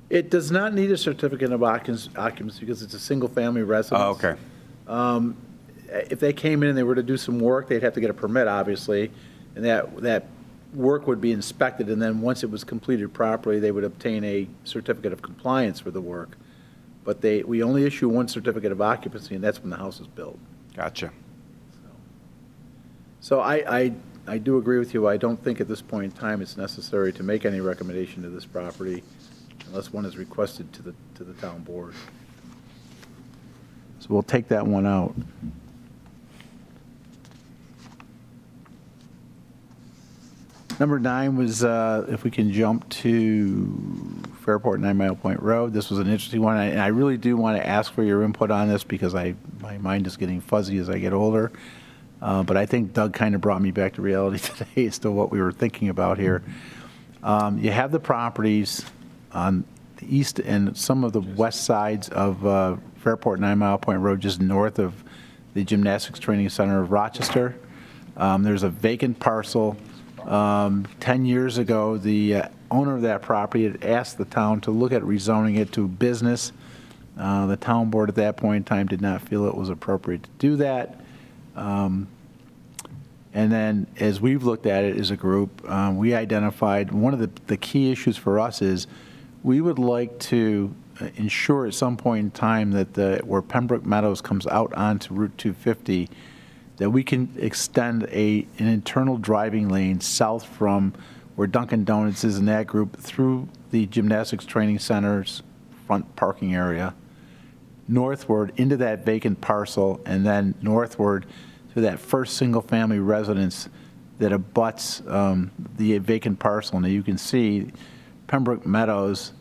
It does not need a certificate of occupancy because it's a single-family residence. Oh, okay. If they came in and they were to do some work, they'd have to get a permit, obviously, and that work would be inspected, and then once it was completed properly, they would obtain a certificate of compliance for the work. But we only issue one certificate of occupancy, and that's when the house is built. Gotcha. So I do agree with you. I don't think at this point in time it's necessary to make any recommendation to this property unless one is requested to the town board. So we'll take that one out. Number 9 was, if we can jump to Fairport 9 Mile Point Road. This was an interesting one, and I really do want to ask for your input on this because my mind is getting fuzzy as I get older. But I think Doug kind of brought me back to reality today as to what we were thinking about here. You have the properties on the east and some of the west sides of Fairport 9 Mile Point Road, just north of the Gymnastics Training Center of Rochester. There's a vacant parcel. 10 years ago, the owner of that property had asked the town to look at rezoning it to business. The town board at that point in time did not feel it was appropriate to do that. And then as we've looked at it as a group, we identified one of the key issues for us is we would like to ensure at some point in time that where Pembroke Meadows comes out onto Route 250, that we can extend an internal driving lane south from where Dunkin' Donuts is in that group through the gymnastics training center's front parking area, northward into that vacant parcel, and then northward to that first single-family residence that abuts the vacant parcel. Now you can see Pembroke Meadows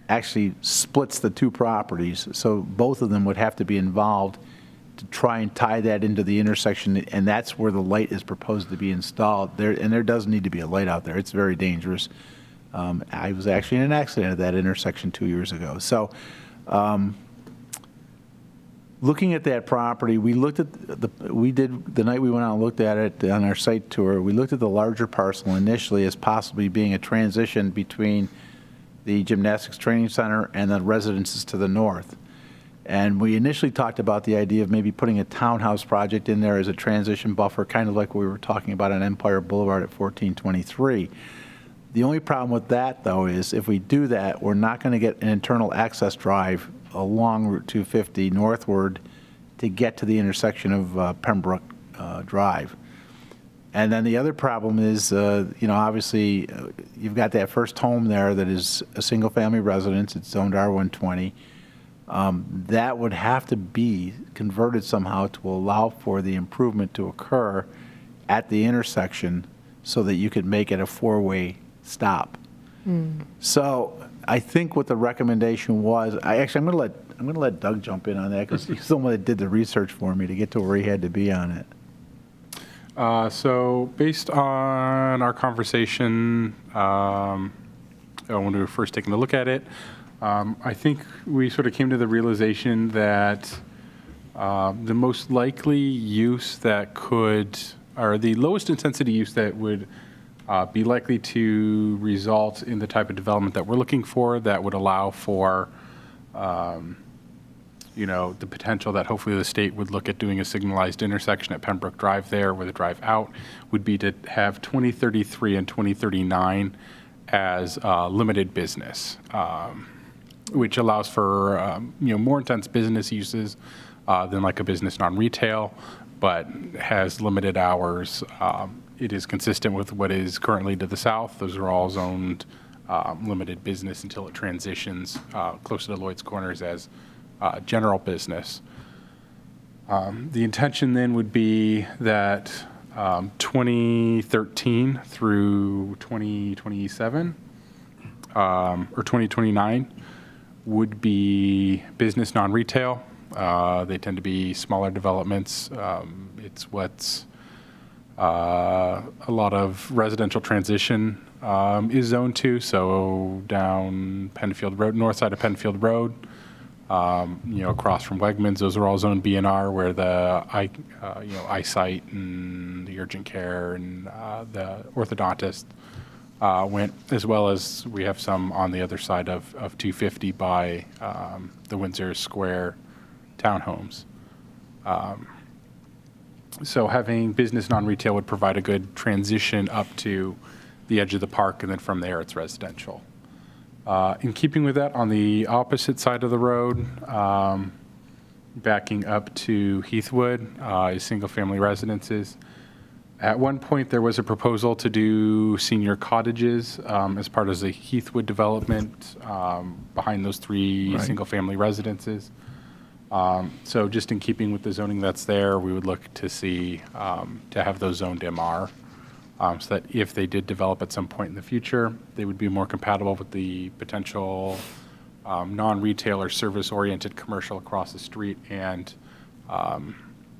actually splits the two properties, so both of them would have to be involved to try and tie that into the intersection, and that's where the light is proposed to be installed. There does need to be a light out there. It's very dangerous. I was actually in an accident at that intersection 2 years ago. So looking at that property, we looked at the night we went out and looked at it on our site tour, we looked at the larger parcel initially as possibly being a transition between the gymnastics training center and the residences to the north. And we initially talked about the idea of maybe putting a townhouse project in there as a transition buffer, kind of like we were talking about on Empire Boulevard at 1423. The only problem with that, though, is if we do that, we're not going to get an internal access drive along Route 250 northward to get to the intersection of Pembroke Drive. And then the other problem is, obviously, you've got that first home there that is a single-family residence. It's zoned R120. That would have to be converted somehow to allow for the improvement to occur at the intersection so that you could make it a four-way stop. So I think what the recommendation was, I'm going to let Doug jump in on that because he's the one that did the research for me to get to where he had to be on it. So based on our conversation, when we were first taking a look at it, I think we sort of came to the realization that the most likely use that could, or the lowest intensity use that would be likely to result in the type of development that we're looking for, that would allow for the potential that hopefully the state would look at doing a signalized intersection at Pembroke Drive there where the drive out would be to have 2033 and 2039 as limited business, which allows for more intense business uses than like a business non-retail, but has limited hours. It is consistent with what is currently to the south. Those are all zoned limited business until it transitions closer to Lloyd's Corners as general business. The intention then would be that 2013 through 2027 or 2029 would be business non-retail. They tend to be smaller developments. It's what's a lot of residential transition is zoned to. So down Penfield Road, north side of Penfield Road, across from Wegmans, those are all zoned B&R, where the eyesight and the urgent care and the orthodontist went, as well as we have some on the other side of 250 by the Windsor Square townhomes. So having business non-retail would provide a good transition up to the edge of the park, and then from there it's residential. In keeping with that, on the opposite side of the road, backing up to Heathwood, is single-family residences. At one point, there was a proposal to do senior cottages as part of the Heathwood development behind those three single-family residences. So just in keeping with the zoning that's there, we would look to see to have those zoned MR. So that if they did develop at some point in the future, they would be more compatible with the potential non-retail or service-oriented commercial across the street, and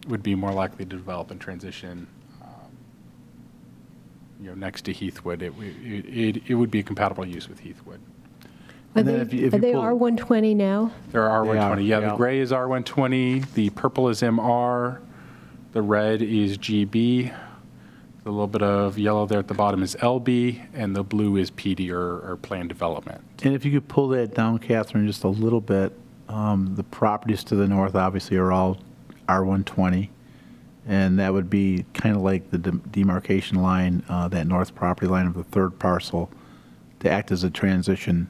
would be more likely to develop and transition next to Heathwood. It would be a compatible use with Heathwood. Are they R120 now? They're R120. Yeah, yeah. The gray is R120, the purple is MR, the red is GB. The little bit of yellow there at the bottom is LB, and the blue is PD, or planned development. And if you could pull that down, Catherine, just a little bit, the properties to the north obviously are all R120. And that would be kind of like the demarcation line, that north property line of the third parcel, to act as a transition,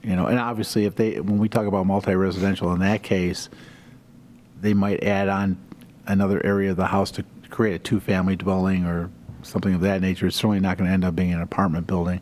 and obviously when we talk about multi-residential, in that case, they might add on another area of the house to create a two-family dwelling or something of that nature. It's certainly not going to end up being an apartment building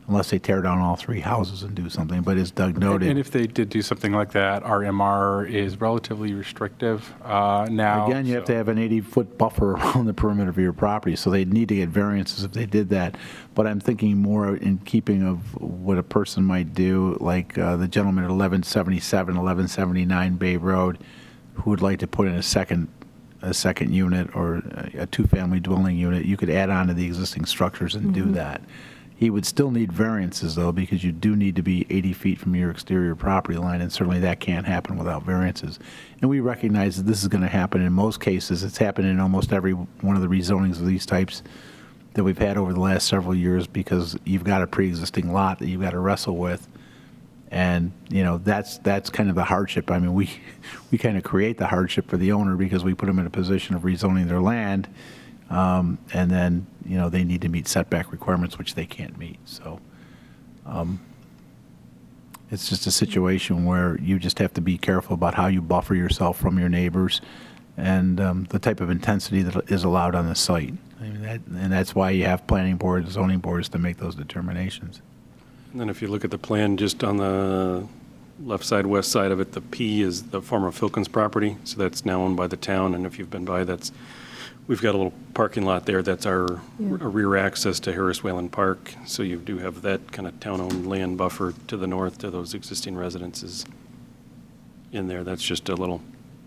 unless they tear down all three houses and do something. But as Doug noted, And if they did do something like that, our MR is relatively restrictive now. again, you have to have an 80-foot buffer around the perimeter of your property, so they'd need to get variances if they did that. But I'm thinking more in keeping of what a person might do, like the gentleman at 1177, 1179 Bay Road, who would like to put in a second unit or a two-family dwelling unit. You could add on to the existing structures and do that. He would still need variances, though, because you do need to be 80 feet from your exterior property line, and certainly that can't happen without variances. And we recognize that this is going to happen in most cases. It's happened in almost every one of the rezonings of these types that we've had over the last several years, because you've got a pre-existing lot that you've got to wrestle with. And, that's kind of the hardship. I mean, we kind of create the hardship for the owner because we put them in a position of rezoning their land. And then, they need to meet setback requirements, which they can't meet. So it's just a situation where you just have to be careful about how you buffer yourself from your neighbors and the type of intensity that is allowed on the site. I mean, and that's why you have planning boards, zoning boards to make those determinations. And then if you look at the plan, just on the left side, west side of it, the P is the former Filkins property, so that's now owned by the town, and if you've been by, we've got a little parking lot there, that's our rear access to Harris Whalen Park, so you do have that kind of town-owned land buffer to the north to those existing residences in there. That's just a little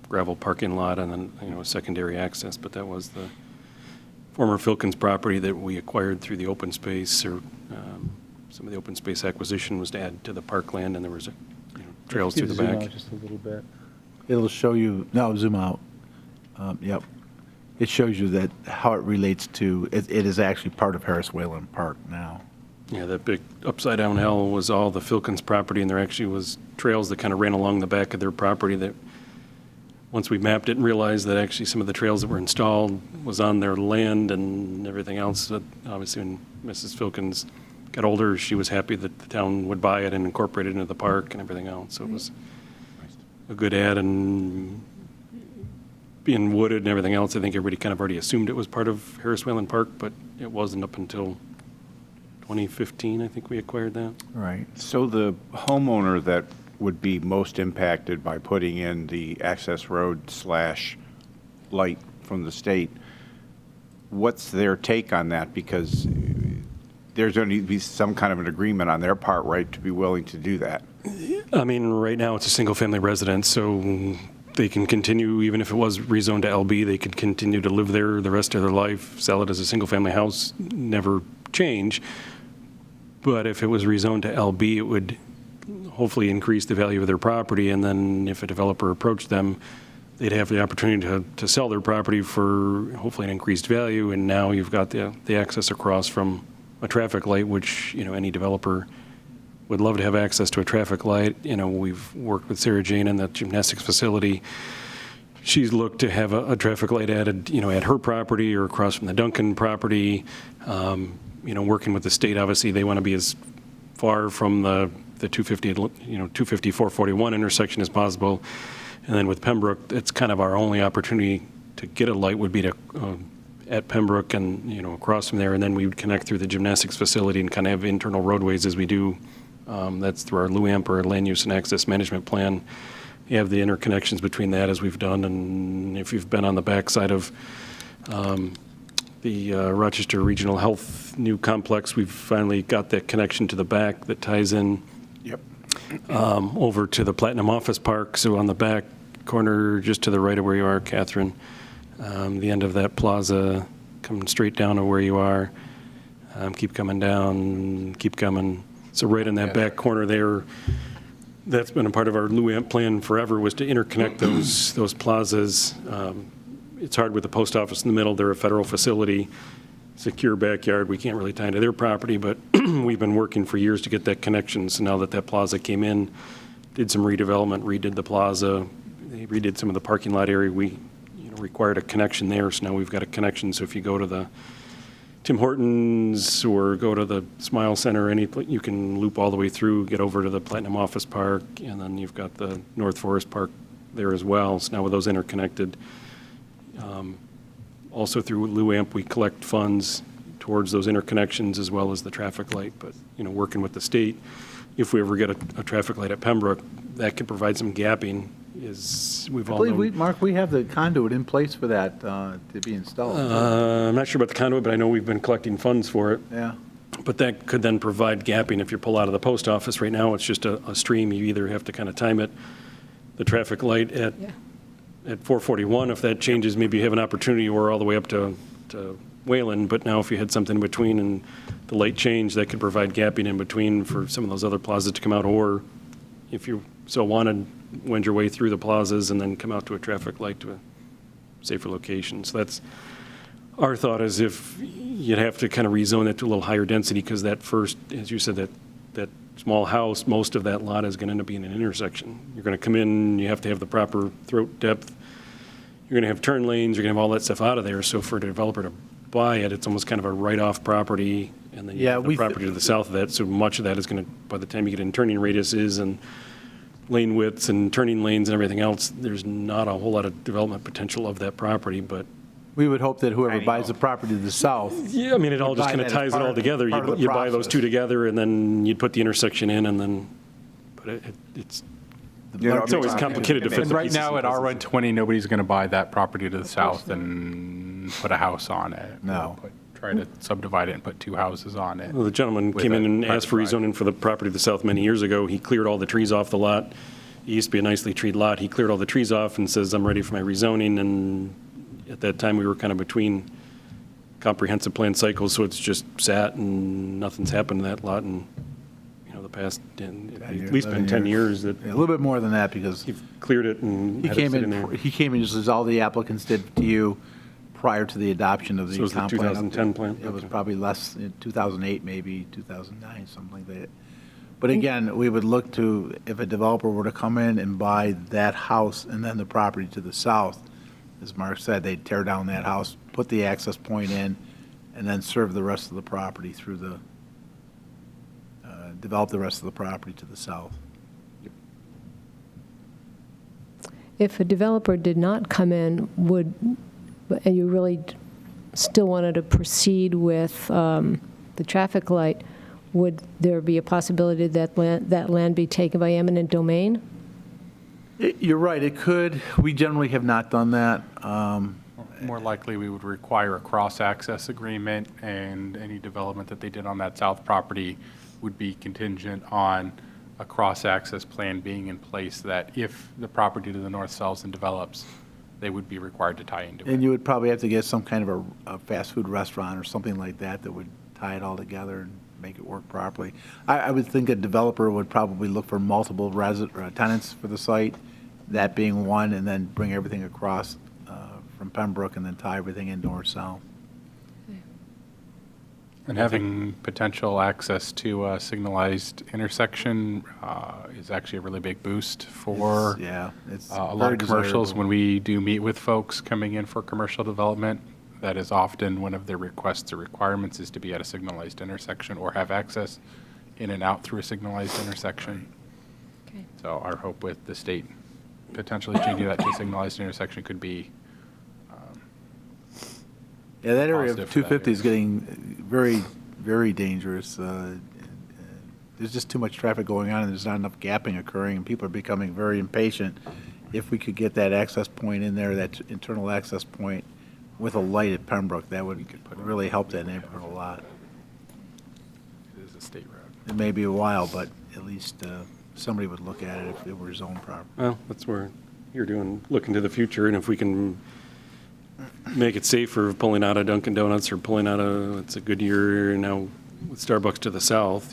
gravel parking lot and then, a secondary access, but that was the former Filkins property that we acquired through the open space, or some of the open space acquisition was to add to the parkland, and there was trails through the Zoom back. out just a little bit. It'll show you, no, zoom out. Yep. It shows you that how it relates to, it is actually part of Harris Whalen Park now. Yeah, that big upside-down L was all the Filkins property, and there actually was trails that kind of ran along the back of their property that, once we mapped it and realized that actually some of the trails that were installed was on their land and everything else, that obviously when Mrs. Filkins got older, she was happy that the town would buy it and incorporate it into the park and everything else. So it was a good add, and being wooded and everything else, I think everybody kind of already assumed it was part of Harris Whalen Park, but it wasn't up until 2015, I think we acquired that. Right. So the homeowner that would be most impacted by putting in the access road / light from the state, what's their take on that? Because there's going to be some kind of an agreement on their part, right, to be willing to do that. I mean, right now it's a single-family residence, so they can continue, even if it was rezoned to LB, they could continue to live there the rest of their life, sell it as a single-family house, never change. But if it was rezoned to LB, it would hopefully increase the value of their property, and then if a developer approached them, they'd have the opportunity to sell their property for hopefully an increased value, and now you've got the access across from a traffic light, which, any developer would love to have access to a traffic light. We've worked with Sarah Jane in the gymnastics facility. She's looked to have a traffic light added, at her property or across from the Duncan property. Working with the state, obviously, they want to be as far from the 250-441 intersection as possible. And then with Pembroke, it's kind of our only opportunity to get a light would be to at Pembroke and, across from there, and then we would connect through the gymnastics facility and kind of have internal roadways as we do. That's through our LUAMP, or Land Use and Access Management Plan. You have the interconnections between that, as we've done, and if you've been on the backside of the Rochester Regional Health new complex, we've finally got that connection to the back that ties in over to the Platinum Office Park. So on the back corner, just to the right of where you are, Catherine, the end of that plaza, coming straight down to where you are, keep coming down, keep coming. So right in that back corner there, that's been a part of our LUAMP plan forever, was to interconnect those plazas. It's hard with the post office in the middle. They're a federal facility, secure backyard. We can't really tie into their property, but we've been working for years to get that connection. So now that plaza came in, did some redevelopment, redid the plaza, they redid some of the parking lot area. We required a connection there, so now we've got a connection. So if you go to the Tim Hortons or go to the Smile Center, you can loop all the way through, get over to the Platinum Office Park, and then you've got the North Forest Park there as well. So now with those interconnected, also through LUAMP, we collect funds towards those interconnections as well as the traffic light. But, working with the state, if we ever get a traffic light at Pembroke, that could provide some gapping, we've I all believe, known. Mark, we have the conduit in place for that to be installed. I'm not sure about the conduit, but I know we've been collecting funds for it. Yeah. But that could then provide gapping if you pull out of the post office. Right now, it's just a stream. You either have to kind of time it, the traffic light at 441. If that changes, maybe you have an opportunity, or all the way up to Wayland. But now if you had something in between and the light changed, that could provide gapping in between for some of those other plazas to come out. Or if you so wanted, wend your way through the plazas and then come out to a traffic light to a safer location. So that's our thought, is if you'd have to kind of rezone it to a little higher density, because that first, as you said, that small house, most of that lot is going to end up being an intersection. You're going to come in, you have to have the proper throat depth. You're going to have turn lanes, you're going to have all that stuff out of there. So for a developer to buy it, it's almost kind of a write-off property, and then you have the property to the south of that. So much of that is going to, by the time you get in turning radiuses and lane widths and turning lanes and everything else, there's not a whole lot of development potential of that property. But We would hope that whoever buys the property to the south. yeah, I mean, it all would just buy kind of that as ties it part all of the- together. part of the You buy those two process. together, and then you'd put the intersection in, and then, but it's it's always complicated to fit And the right pieces now, and at puzzles. R120, nobody's going to buy that property to the south and put a house on it. No. Try to subdivide it and put two houses on it. Well, the gentleman with came in a and asked for private drive. rezoning for the property to the south many years ago. He cleared all the trees off the lot. It used to be a nicely treed lot. He cleared all the trees off and says, I'm ready for my rezoning. And at that time, we were kind of between comprehensive plan cycles, so it's just sat and nothing's happened to that lot in, the past, at least been 10 years that A little bit more than that, because you've cleared it and he had it came sit in there. in, he came in just as all the applicants did to you prior to the adoption of the So it was the comp plan. 2010 plan? It was Okay. probably less, in 2008, maybe 2009, something like that. But again, we would look to, if a developer were to come in and buy that house and then the property to the south, as Mark said, they'd tear down that house, put the access point in, and then serve the rest of the property through the, develop the rest of the property to the south. If a developer did not come in, and you really still wanted to proceed with the traffic light, would there be a possibility that land be taken by eminent domain? You're right, it could. We generally have not done that. More likely, we would require a cross-access agreement, and any development that they did on that south property would be contingent on a cross-access plan being in place, that if the property to the north sells and develops, they would be required to tie into it. And you would probably have to get some kind of a fast food restaurant or something like that that would tie it all together and make it work properly. I would think a developer would probably look for multiple tenants for the site, that being one, and then bring everything across from Pembroke and then tie everything in north-south. And having potential access to a signalized intersection is actually a really big boost for Yeah, it's a lot very of commercials. desirable. When we do meet with folks coming in for commercial development, that is often one of their requests or requirements, is to be at a signalized intersection or have access in and out through a signalized intersection. Okay. So our hope with the state potentially changing that to a signalized intersection could be Yeah, that area of positive for that 250 is area. getting very, very dangerous. There's just too much traffic going on, and there's not enough gapping occurring, and people are becoming very impatient. If we could get that access point in there, that internal access point with a light at Pembroke, that would really help that neighborhood a lot. It is a state road. It may be a while, but at least somebody would look at it if it were zoned proper. Well, that's where you're looking to the future, and if we can make it safer, pulling out of Dunkin' Donuts or pulling out of, it's a Goodyear, now with Starbucks to the south,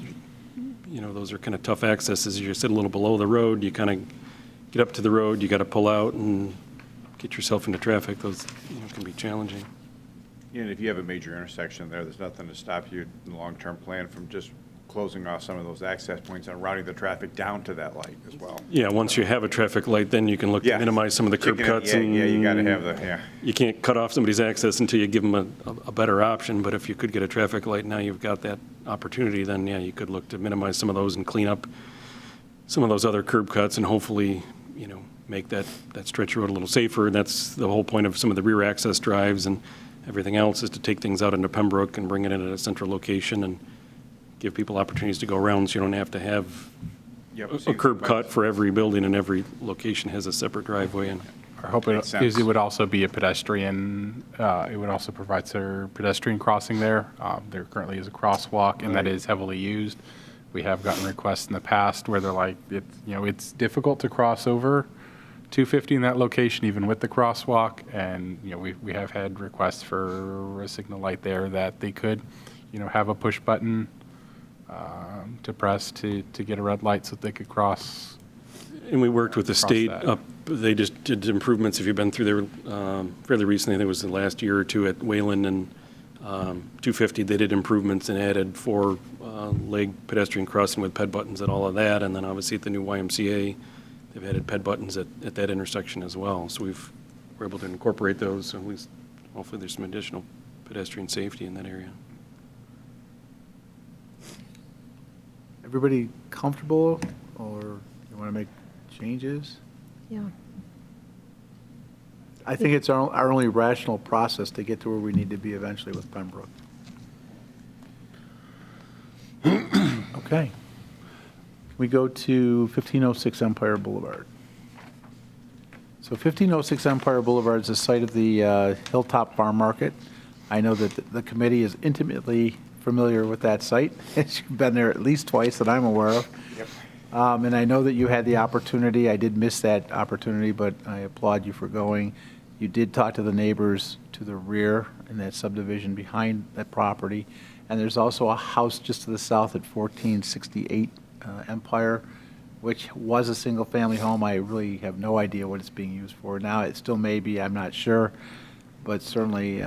those are kind of tough accesses. You sit a little below the road, you kind of get up to the road, you got to pull out and get yourself into traffic. Those, can be challenging. Yeah, and if you have a major intersection there, there's nothing to stop you in the long-term plan from just closing off some of those access points and routing the traffic down to that light as well. Yeah, once you have a traffic light, then you can look to Yeah. minimize some of the curb cuts. Yeah, you got to have the, yeah. You can't cut off somebody's access until you give them a better option, but if you could get a traffic light, now you've got that opportunity, then yeah, you could look to minimize some of those and clean up some of those other curb cuts and hopefully, make that stretch road a little safer. And that's the whole point of some of the rear access drives and everything else, is to take things out into Pembroke and bring it in at a central location and give people opportunities to go around, so you don't have to have Yep, a seems curb like- cut for every building, and every location has a separate driveway. And Our hope Makes is sense. it would also be a pedestrian, it would also provide their pedestrian crossing there. There currently is a crosswalk, and that is heavily used. We have gotten requests in the past where they're like, it's difficult to cross over 250 in that location, even with the crosswalk. And, we have had requests for a signal light there that they could, have a push button to press to get a red light so that they could cross. And we worked with the Across state that. up, they just did improvements, if you've been through there fairly recently, I think it was the last year or two at Wayland and 250, they did improvements and added 4-leg pedestrian crossing with ped buttons and all of that, and then obviously at the new YMCA, they've added ped buttons at that intersection as well. So we're able to incorporate those, so at least hopefully there's some additional pedestrian safety in that area. Everybody comfortable, or you want to make changes? Yeah. I think it's our only rational process to get to where we need to be eventually with Pembroke. Okay. We go to 1506 Empire Boulevard. So 1506 Empire Boulevard is the site of the Hilltop Farm Market. I know that the committee is intimately familiar with that site. It's been there at least twice that I'm aware of. Yep. And I know that you had the opportunity, I did miss that opportunity, but I applaud you for going. You did talk to the neighbors to the rear in that subdivision behind that property. And there's also a house just to the south at 1468 Empire, which was a single-family home. I really have no idea what it's being used for. Now, it still may be, I'm not sure, but certainly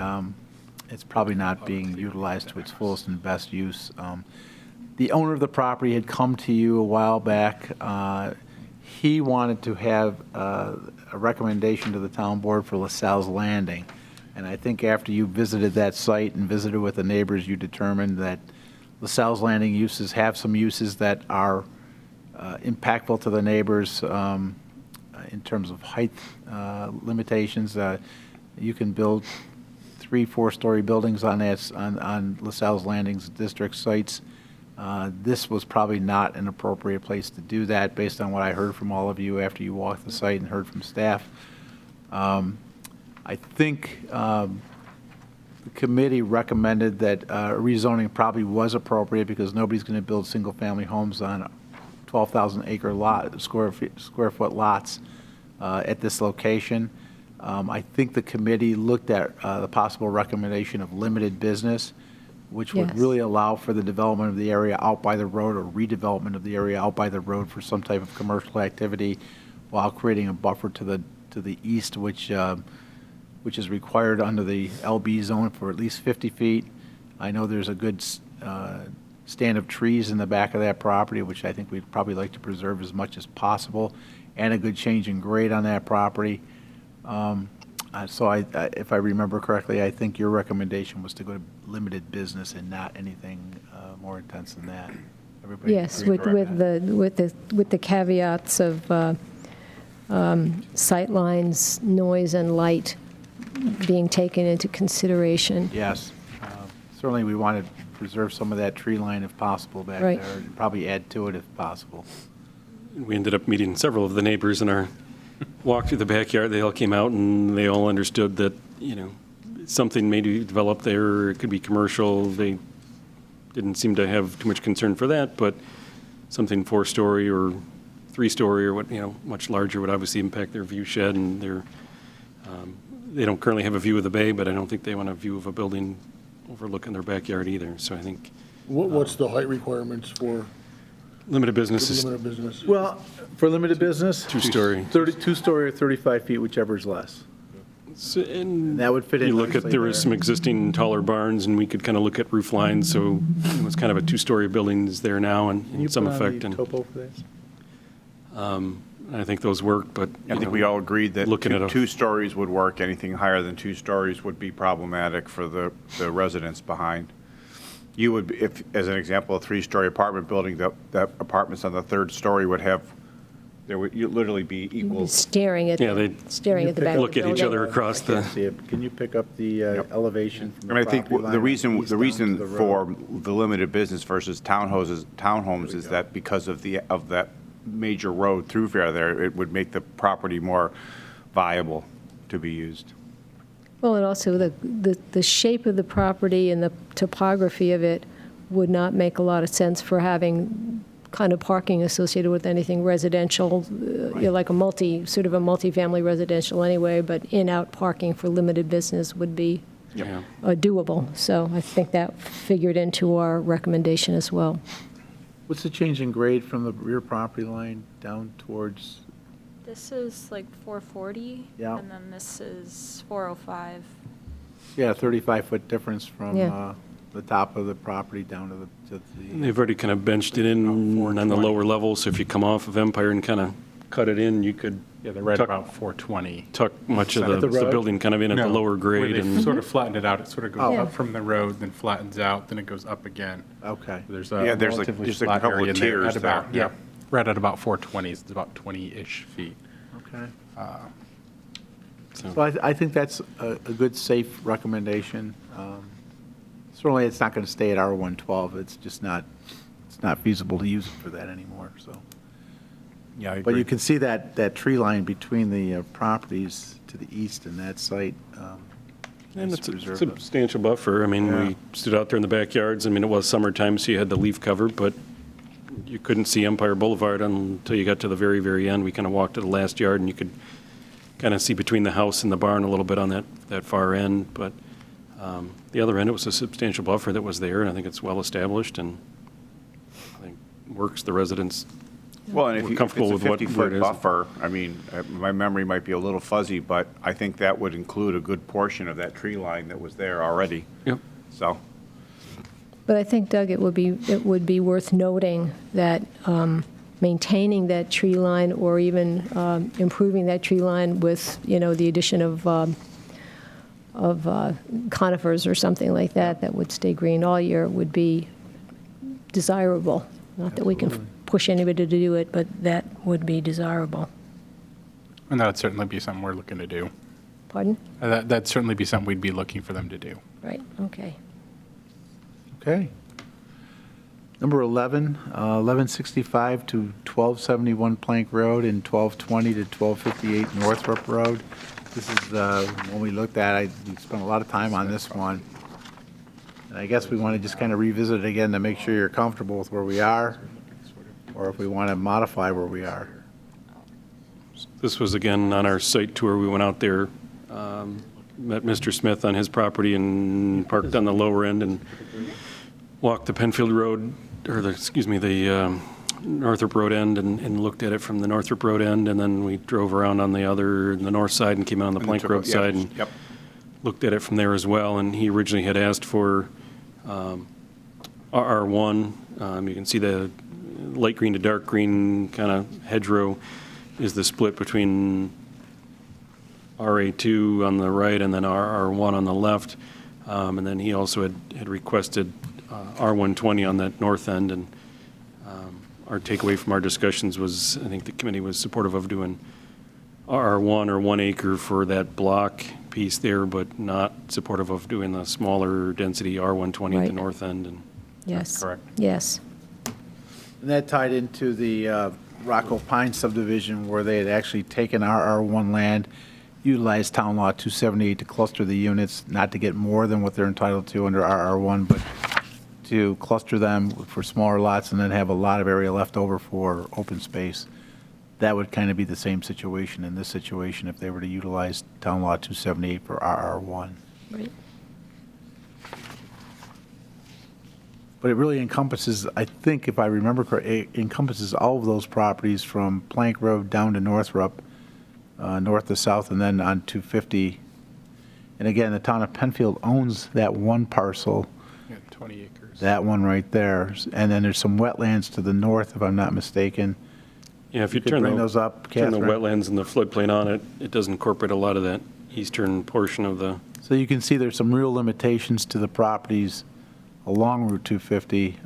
it's probably not being utilized to its fullest and best use. The owner of the property had come to you a while back. He wanted to have a recommendation to the town board for LaSalle's Landing. And I think after you visited that site and visited with the neighbors, you determined that LaSalle's Landing uses have some uses that are impactful to the neighbors in terms of height limitations. You can build 3-4-story buildings on LaSalle's Landing's district sites. This was probably not an appropriate place to do that, based on what I heard from all of you after you walked the site and heard from staff. I think the committee recommended that rezoning probably was appropriate, because nobody's going to build single-family homes on 12,000-acre square foot lots at this location. I think the committee looked at the possible recommendation of limited business, which would Yes. really allow for the development of the area out by the road, or redevelopment of the area out by the road for some type of commercial activity, while creating a buffer to the east, which is required under the LB zone for at least 50 feet. I know there's a good stand of trees in the back of that property, which I think we'd probably like to preserve as much as possible, and a good change in grade on that property. So if I remember correctly, I think your recommendation was to go to limited business and not anything more intense than that. Everybody Yes, agree? with the caveats of sight lines, noise, and light being taken into consideration. Yes. Certainly, we want to preserve some of that tree line if possible back Right. there, and probably add to it if possible. We ended up meeting several of the neighbors in our walk through the backyard. They all came out and they all understood that, something may be developed there, or it could be commercial. They didn't seem to have too much concern for that, but something 4-story or 3-story or much larger would obviously impact their view shed, and they don't currently have a view of the bay, but I don't think they want a view of a building overlooking their backyard either. So I think What's the height requirements for limited business is limited business? Well, for limited business, 2-story. 32-story or 35 feet, whichever is less. And That would fit in You look at, nicely there was there. some existing taller barns, and we could kind of look at roof lines, so it was kind of a two-story building is there now Can you in some put on effect. the And topo for this? I think those work, but. I think we all agreed that looking at a- two stories would work. Anything higher than 2 stories would be problematic for the residents behind. You would, if, as an example, a 3-story apartment building, that apartments on the 3rd story would have, there would you'd literally be equal. Staring at, Yeah, the they'd staring at the back of the look at each building. other across I can't the, see it. Can you pick up the elevation from I the mean, I think property line the on reason, east the down to reason the for road? the limited business versus townhomes is that because of that major road thoroughfare there, it would make the property more viable to be used. Well, and also the shape of the property and the topography of it would not make a lot of sense for having kind of parking associated with anything residential, like sort of a multifamily residential anyway, but in-out parking for limited business would be yeah. doable. So I think that figured into our recommendation as well. What's the change in grade from the rear property line down towards, This is like 440. Yeah. And then this is 405. yeah, 35-foot difference from Yeah. the top of the property down to the They've already kind of benched it in on the lower level, so if you come off of Empire and kind of cut it in, you could Yeah, they're right Tuck- about 420. tuck much of At the the road? building kind of in at the No, lower grade. Where they And sort of flattened it out. It sort of goes Oh. up from the road, then flattens out, then it goes up again. Okay. There's Yeah, a there's like- relatively there's like a flat couple of area in there tiers at about, there, yeah, right at about 420. It's about 20-ish feet. Okay. so- So I think that's a good, safe recommendation. Certainly, it's not going to stay at R112. It's just not, it's not feasible to use it for that anymore, so. Yeah, I But you agree. can see that tree line between the properties to the east and that site. And is it's a preserved. substantial buffer. I mean, Yeah. we stood out there in the backyards. I mean, it was summertime, so you had the leaf cover, but you couldn't see Empire Boulevard until you got to the very, very end. We kind of walked to the last yard, and you could kind of see between the house and the barn a little bit on that far end. But the other end, it was a substantial buffer that was there, and I think it's well-established, and I think works. The residents, Well, and if we're you- if comfortable it's a with where it 50-foot is. buffer, I mean, my memory might be a little fuzzy, but I think that would include a good portion of that tree line that was there already. Yep. So, But I think, Doug, it would be worth noting that maintaining that tree line or even improving that tree line with, the addition of conifers or something like that would stay green all year would be desirable. Not that we can push anybody to do it, but that would be desirable. And that would certainly be something we're looking to do. Pardon? That'd certainly be something we'd be looking for them to do. Right, okay. Okay. Number 11, 1165 to 1271 Plank Road and 1220 to 1258 Northrop Road. This is, when we looked at, we spent a lot of time on this one. And I guess we want to just kind of revisit it again to make sure you're comfortable with where we are, or if we want to modify where we are. This was, again, on our site tour. We went out there, met Mr. Smith on his property and parked on the lower end and walked the Penfield Road, or the Northrop Road end and looked at it from the Northrop Road end, and then we drove around on the north side and came out on the and Plank took- Road yep, side and Yep. looked at it from there as well. And he originally had asked for RR1. You can see the light green to dark green kind of hedgerow is the split between RA2 on the right and then RR1 on the left. And then he also had requested R120 on that north end. And our takeaway from our discussions was, I think the committee was supportive of doing RR1 or 1 acre for that block piece there, but not supportive of doing the smaller density R120 at the Right. north end. And Yes. correct. Yes. And that tied into the Rocco Pine subdivision where they had actually taken RR1 land, utilized Town Law 278 to cluster the units, not to get more than what they're entitled to under RR1, but to cluster them for smaller lots and then have a lot of area left over for open space. That would kind of be the same situation in this situation if they were to utilize Town Law 278 for RR1. Right. But it really encompasses, I think, if I remember correctly, it encompasses all of those properties from Plank Road down to Northrop, north to south, and then on 250 And again, the town of Penfield owns that one parcel, Yeah, 20 acres. that one right there. And then there's some wetlands to the north, if I'm not mistaken. Yeah, if you could turn bring those up, turn the Catherine. wetlands and the floodplain on it, it does incorporate a lot of that eastern portion of the, So you can see there's some real limitations to the properties along Route 250.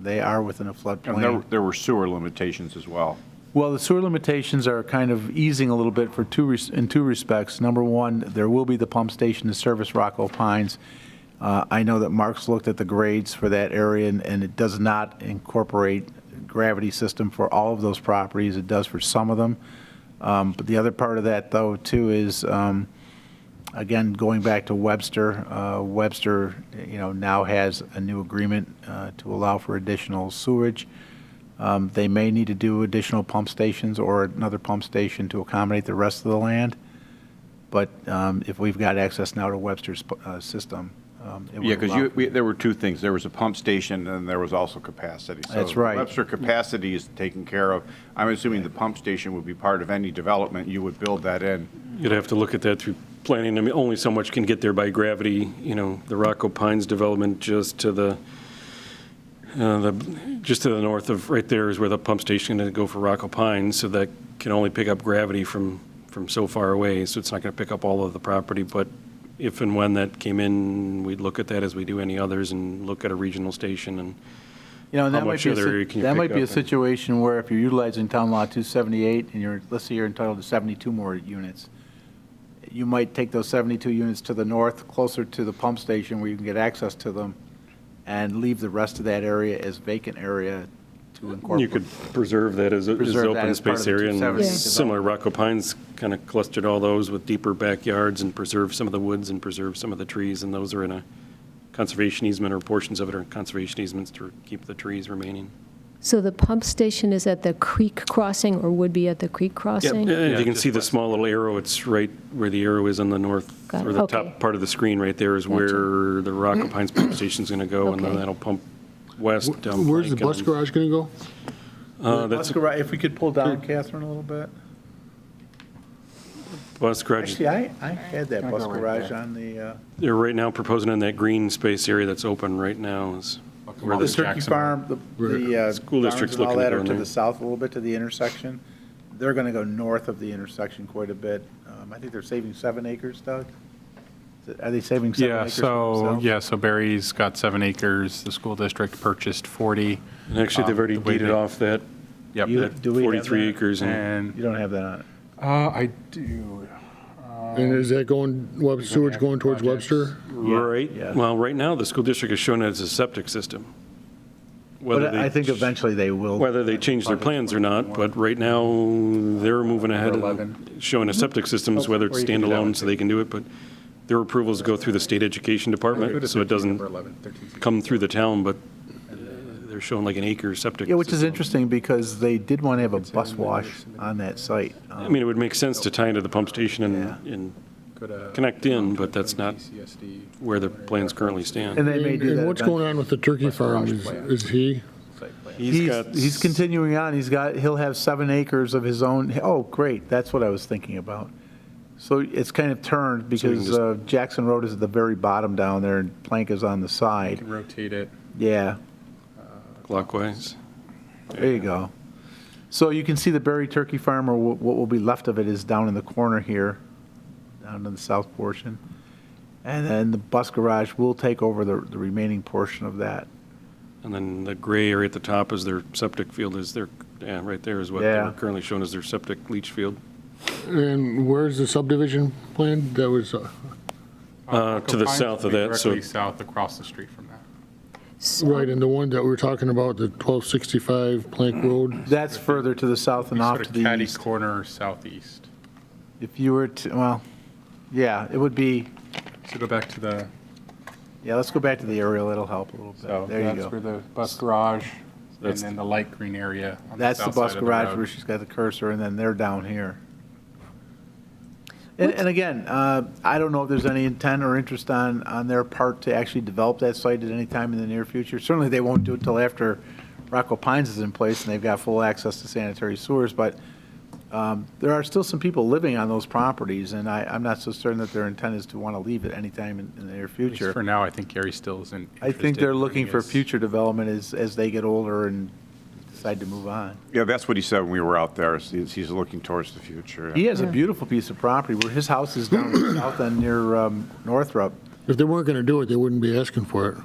They are within a And floodplain. there were sewer limitations as well. Well, the sewer limitations are kind of easing a little bit in two respects. Number one, there will be the pump station to service Rocco Pines. I know that Mark's looked at the grades for that area, and it does not incorporate gravity system for all of those properties. It does for some of them. But the other part of that, though, too, is, again, going back to Webster, Webster, now has a new agreement to allow for additional sewage. They may need to do additional pump stations or another pump station to accommodate the rest of the land. But if we've got access now to Webster's system, it would Yeah, allow- because there were two things. There was a pump station, and there was also capacity. That's right. So Webster capacity is taken care of. I'm assuming the pump station would be part of any development. You would build that in. you'd have to look at that through planning. I mean, only so much can get there by gravity. The Rocco Pines development just to the north of, right there is where the pump station is going to go for Rocco Pines, so that can only pick up gravity from so far away, so it's not going to pick up all of the property, but if and when that came in, we'd look at that as we do any others and look at a regional station and And how that might much be a other area can you that pick might be a up? situation where if you're utilizing Town Law 278 and let's say you're entitled to 72 more units, you might take those 72 units to the north, closer to the pump station where you can get access to them, and leave the rest of that area as vacant area to incorporate. You could preserve that as Preserve that open as part of space the area, and 270 similar, Rocco Pines kind of clustered all those with deeper backyards and preserve some of the woods and preserve some of the trees, and those are in a conservation easement, or portions of it are conservation easements to keep the trees remaining. So the pump station is at the creek crossing, or would be at the creek crossing? And if you can see the small little arrow, it's right where the arrow is on the north, Got it, or the okay. top part of the screen right there is Gotcha. where the Rocco Pines pump station's going to go, and then Okay. that'll pump west down Where's the Plank, bus and garage going to go? then, that's Let's go right, if we could pull down, Catherine, a little bit. bus garage. Actually, I had that bus garage on the, They're right now proposing in that green space area that's open right now is where the the Turkey Jackson Farm, the School barns district's and all looking to that go are in to there. the south a little bit to the intersection. They're going to go north of the intersection quite a bit. I think they're saving 7 acres, Doug? Are they saving 7 Yeah, acres for themselves? so Barry's got 7 acres. The school district purchased 40. And actually, they've already The way deeded they- off that Yep. You- that do we have 43 that? acres, and And You don't have that on it. I do. And is that going, sewage going towards Webster? right, yeah. well, right now, the school district has shown it as a septic system. Whether But I think eventually they will. Whether they change their plans or not, but right now, they're moving ahead and 11. showing a septic systems, whether it's Or you can do that one standalone, so they can do it, but their approvals go through the state education department, so it doesn't come through the town, but they're showing like an acre septic. Yeah, which is system. interesting because they did want to have a bus wash on that site. I mean, it would make sense to tie into the pump station and connect in, but that's not where the plans currently And stand. they may do that. And what's going on with the turkey farm? Is he? He's continuing on. He'll have 7 acres of his own. Oh, great. That's what I was thinking about. So it's kind of turned So we can because Jackson Road is at the very bottom down there and Plank is on the side. Rotate it. Yeah, Clockwise. there you go. So you can see the Berry Turkey Farm, or what will be left of it, is down in the corner here, down in the south portion. And then the bus garage will take over the remaining portion of that. And then the gray area at the top is their septic field, right there is what Yeah. they're currently shown as their septic leach field. And where's the subdivision plan? That was, To the south of that, so- Directly south across the street from that. right, and the one that we were talking about, the 1265 Plank Road? That's further to the south and off Sort to of the catty east. corner southeast. If you were to, well, yeah, it would be, So go back to the, yeah, let's go back to the aerial. It'll help a little so bit. There you that's where go. the bus garage, and That's- then the light green area on the That's the south bus side of the garage road. where she's got the cursor, and then they're down here. And again, I don't know if there's any intent or interest on their part to actually develop that site at any time in the near future. Certainly, they won't do it till after Rocco Pines is in place and they've got full access to sanitary sewers, but There are still some people living on those properties, and I'm not so certain that their intent is to want to leave at any time in the near At least future. for now, I think Gary still isn't I think interested they're in looking bringing for us- future development as they get older and decide to move on. Yeah, that's what he said when we were out there. He's looking towards the future. He has a beautiful piece of property where his house is down in the south end near Northrop. If they weren't going to do it, they wouldn't be asking for it.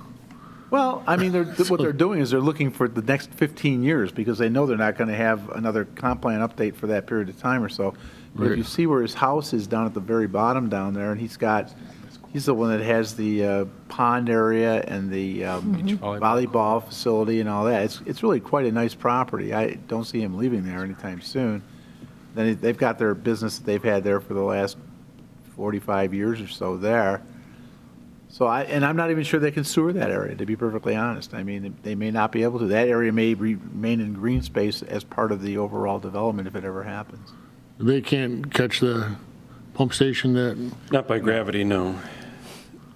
Well, I mean, what they're doing is they're looking for the next 15 years because they know they're not going to have another comp plan update for that period of time or so. But if Right. you see where his house is down at the very bottom down there, and he's the one that has the pond area and the volleyball facility and all that. It's really quite a nice property. I don't see him leaving there anytime soon. Then they've got their business that they've had there for the last 45 years or so there. So I'm not even sure they can sewer that area, to be perfectly honest. I mean, they may not be able to. That area may remain in green space as part of the overall development if it ever happens. They can't catch the pump station that, Not by gravity, no.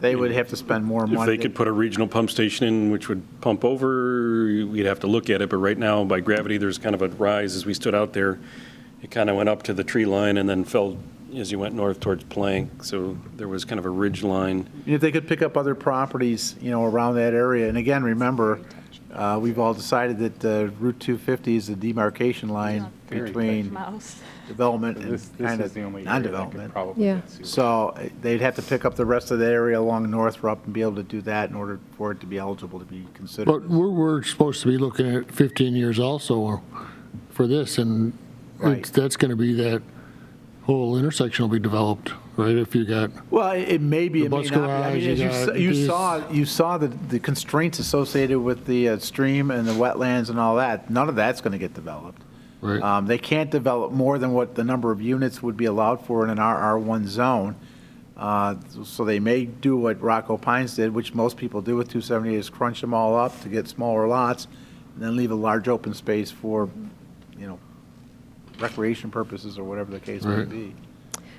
They would have to spend more If money. they could put a regional pump station in, which would pump over, we'd have to look at it, but right now, by gravity, there's kind of a rise as we stood out there. It kind of went up to the tree line and then fell as you went north towards Plank, so there was kind of a ridge line. If they could pick up other properties, around that area, and again, remember, we've all decided that Route 250 is the demarcation line between Mouse. development This and kind is of the only area that could non-development. probably Yeah. get sewer. So they'd have to pick up the rest of the area along Northrop and be able to do that in order for it to be eligible to be considered. but we're supposed to be looking at 15 years also for this, and Right. that's going to be that whole intersection will be developed, right? If you got, Well, it may be, The it may bus not be. I garage, mean, you as got you these- saw the constraints associated with the stream and the wetlands and all that. None of that's going to get developed. right? They can't develop more than what the number of units would be allowed for in an RR1 zone. So they may do what Rocco Pines did, which most people do with 278, is crunch them all up to get smaller lots, and then leave a large open space for, recreation purposes or whatever the case may Right. be.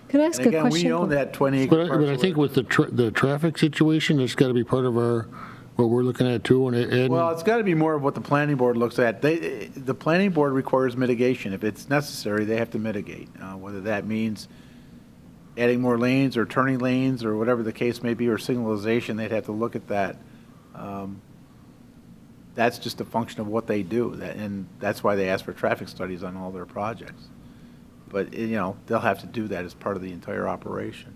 Can I ask And a again, question? we own that 20-acre But parcel. I think with the traffic situation, it's got to be part of what we're looking at too, and Well, it's got to be more of what the planning board looks at. The planning board requires mitigation. If it's necessary, they have to mitigate, whether that means adding more lanes or turning lanes or whatever the case may be, or signalization, they'd have to look at that. That's just a function of what they do, and that's why they ask for traffic studies on all their projects. But, they'll have to do that as part of the entire operation.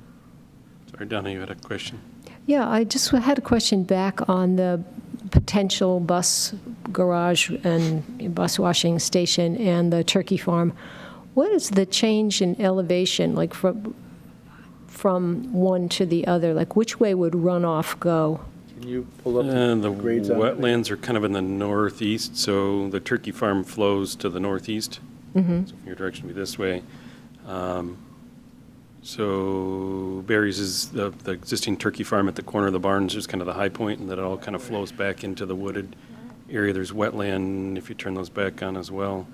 Sorry, Donna, you had a question? Yeah, I just had a question back on the potential bus garage and bus washing station and the turkey farm. What is the change in elevation, like from one to the other? Like, which way would runoff go? Can you pull up And the grades on that? wetlands are kind of in the northeast, so the turkey farm flows to the northeast. So from your direction would be this way. So Barry's is the existing turkey farm at the corner of the barns is kind of the high point, and then it all kind of flows back into the wooded area. There's wetland, if you turn those back on as well,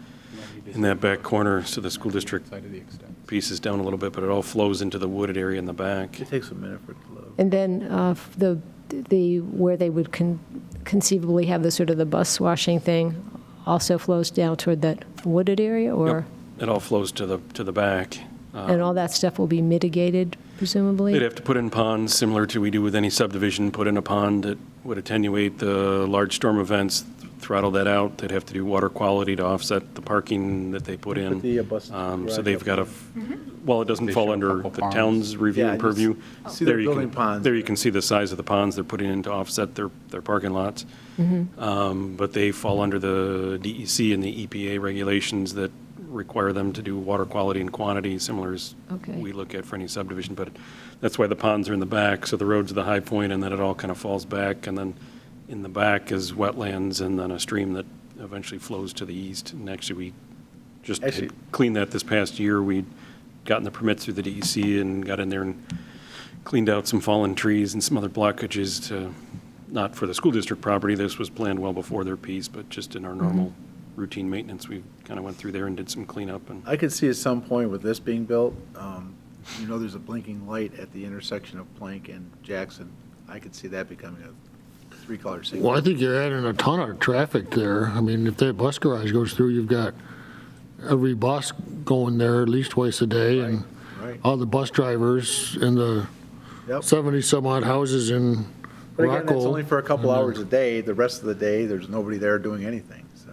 in that back corner. So the school district Side of the extent. piece is down a little bit, but it all flows into the wooded area in the back. It takes a minute for it to load. And then the where they would conceivably have the sort of the bus washing thing also flows down toward that wooded area, or? Yep. It all flows to the back. And all that stuff will be mitigated, presumably? They'd have to put in ponds, similar to we do with any subdivision, put in a pond that would attenuate the large storm events, throttle that out. They'd have to do water quality to offset the parking that they put in. Put the bus So garage they've up got to, well, it doesn't They fall show a under couple the ponds. town's review Yeah, and you purview. see they're There you building can- ponds. There you can see the size of the ponds they're putting in to offset their parking lots. But they fall under the DEC and the EPA regulations that require them to do water quality and quantity, similar as Okay. we look at for any subdivision. But that's why the ponds are in the back, so the road's the high point, and then it all kind of falls back. And then in the back is wetlands and then a stream that eventually flows to the east. And actually, we just had Actually- cleaned that this past year. We'd gotten the permits through the DEC and got in there and cleaned out some fallen trees and some other blockages to, not for the school district property, this was planned well before their piece, but just in our normal routine maintenance, we kind of went through there and did some cleanup. And I could see at some point with this being built, there's a blinking light at the intersection of Plank and Jackson. I could see that becoming a three-color signal. well, I think you're adding a ton of traffic there. I mean, if that bus garage goes through, you've got every bus going there at least twice a day, and Right. all the bus drivers and the Yep. 70-some odd houses in But again, that's Rocco. only for a couple and, hours a day. The rest of the day, there's nobody there doing anything, so.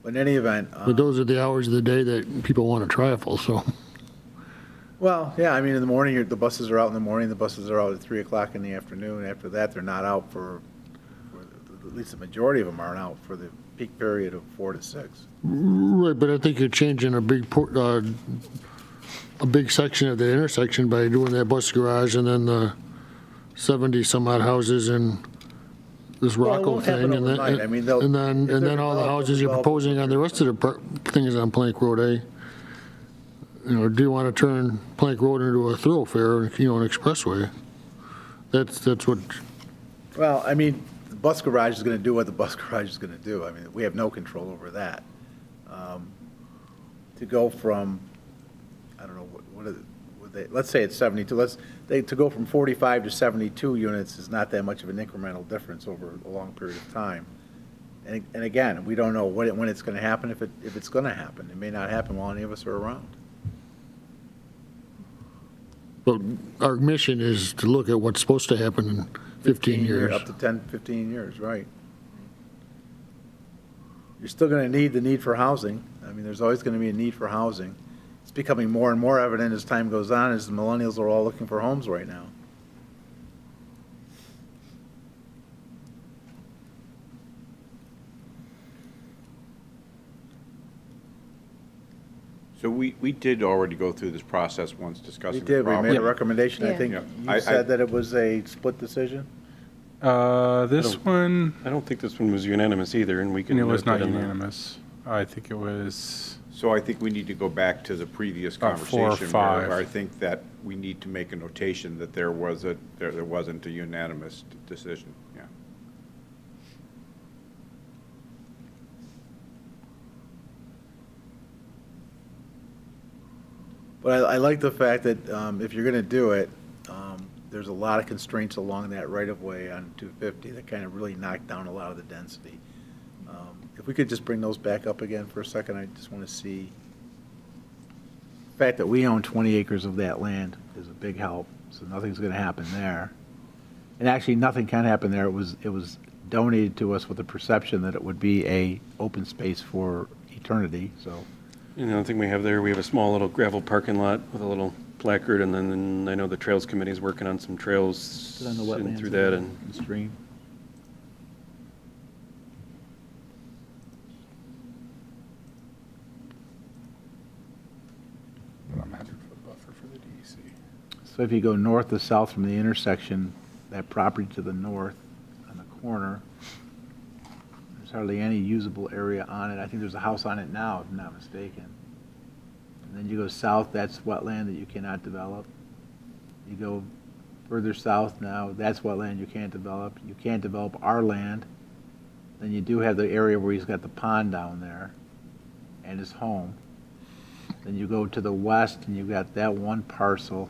But in any event, But those are the hours of the day that people want to travel, so. well, yeah, I mean, in the morning, the buses are out in the morning, the buses are out at 3 o'clock in the afternoon. After that, they're not out at least the majority of them aren't out for the peak period of 4 to 6. Right, but I think you're changing a big section of the intersection by doing that bus garage and then the 70-some odd houses in this Well, it Rocco won't happen thing. And overnight. I mean, they'll- then, if and they're then all the developed, houses you're they'll proposing develop on the rest of the things on Plank Road, do you want to turn Plank Road into a thoroughfare, an expressway? That's what, Well, I mean, the bus garage is going to do what the bus garage is going to do. I mean, we have no control over that. To go from, I don't know, let's say it's 72, to go from 45 to 72 units is not that much of an incremental difference over a long period of time. And again, we don't know when it's going to happen, if it's going to happen. It may not happen while any of us are around. but our mission is to look at what's supposed to happen in 15 years. Up to 10, 15 years, right. You're still going to need the need for housing. I mean, there's always going to be a need for housing. It's becoming more and more evident as time goes on, as the millennials are all looking for homes right now. So we did already go through this process once We discussing the did, we problem. made a recommendation. I Yeah. think Yeah. you said that it was a split decision? This one, I don't think this one was unanimous either, and we can. it was note not that in the- unanimous. I think it was, So I think we need to go back to the previous About 4 or conversation 5. where I think that we need to make a notation that there wasn't a unanimous decision, yeah. But I like the fact that if you're going to do it, there's a lot of constraints along that right-of-way on 250 that kind of really knock down a lot of the density. If we could just bring those back up again for a second, I just want to see. The fact that we own 20 acres of that land is a big help, so nothing's going to happen there. And actually, nothing can happen there. It was donated to us with the perception that it would be a open space for eternity, so. And the other thing we have there, we have a small little gravel parking lot with a little placard, and then I know the Trails Committee is working on some trails Put on the in wetlands through that, and and stream. I'm 100-foot buffer for the DEC. So if you go north to south from the intersection, that property to the north on the corner, there's hardly any usable area on it. I think there's a house on it now, if I'm not mistaken. And then you go south, that's wetland that you cannot develop. You go further south now, that's wetland you can't develop. You can't develop our land. Then you do have the area where he's got the pond down there and his home. Then you go to the west and you've got that one parcel.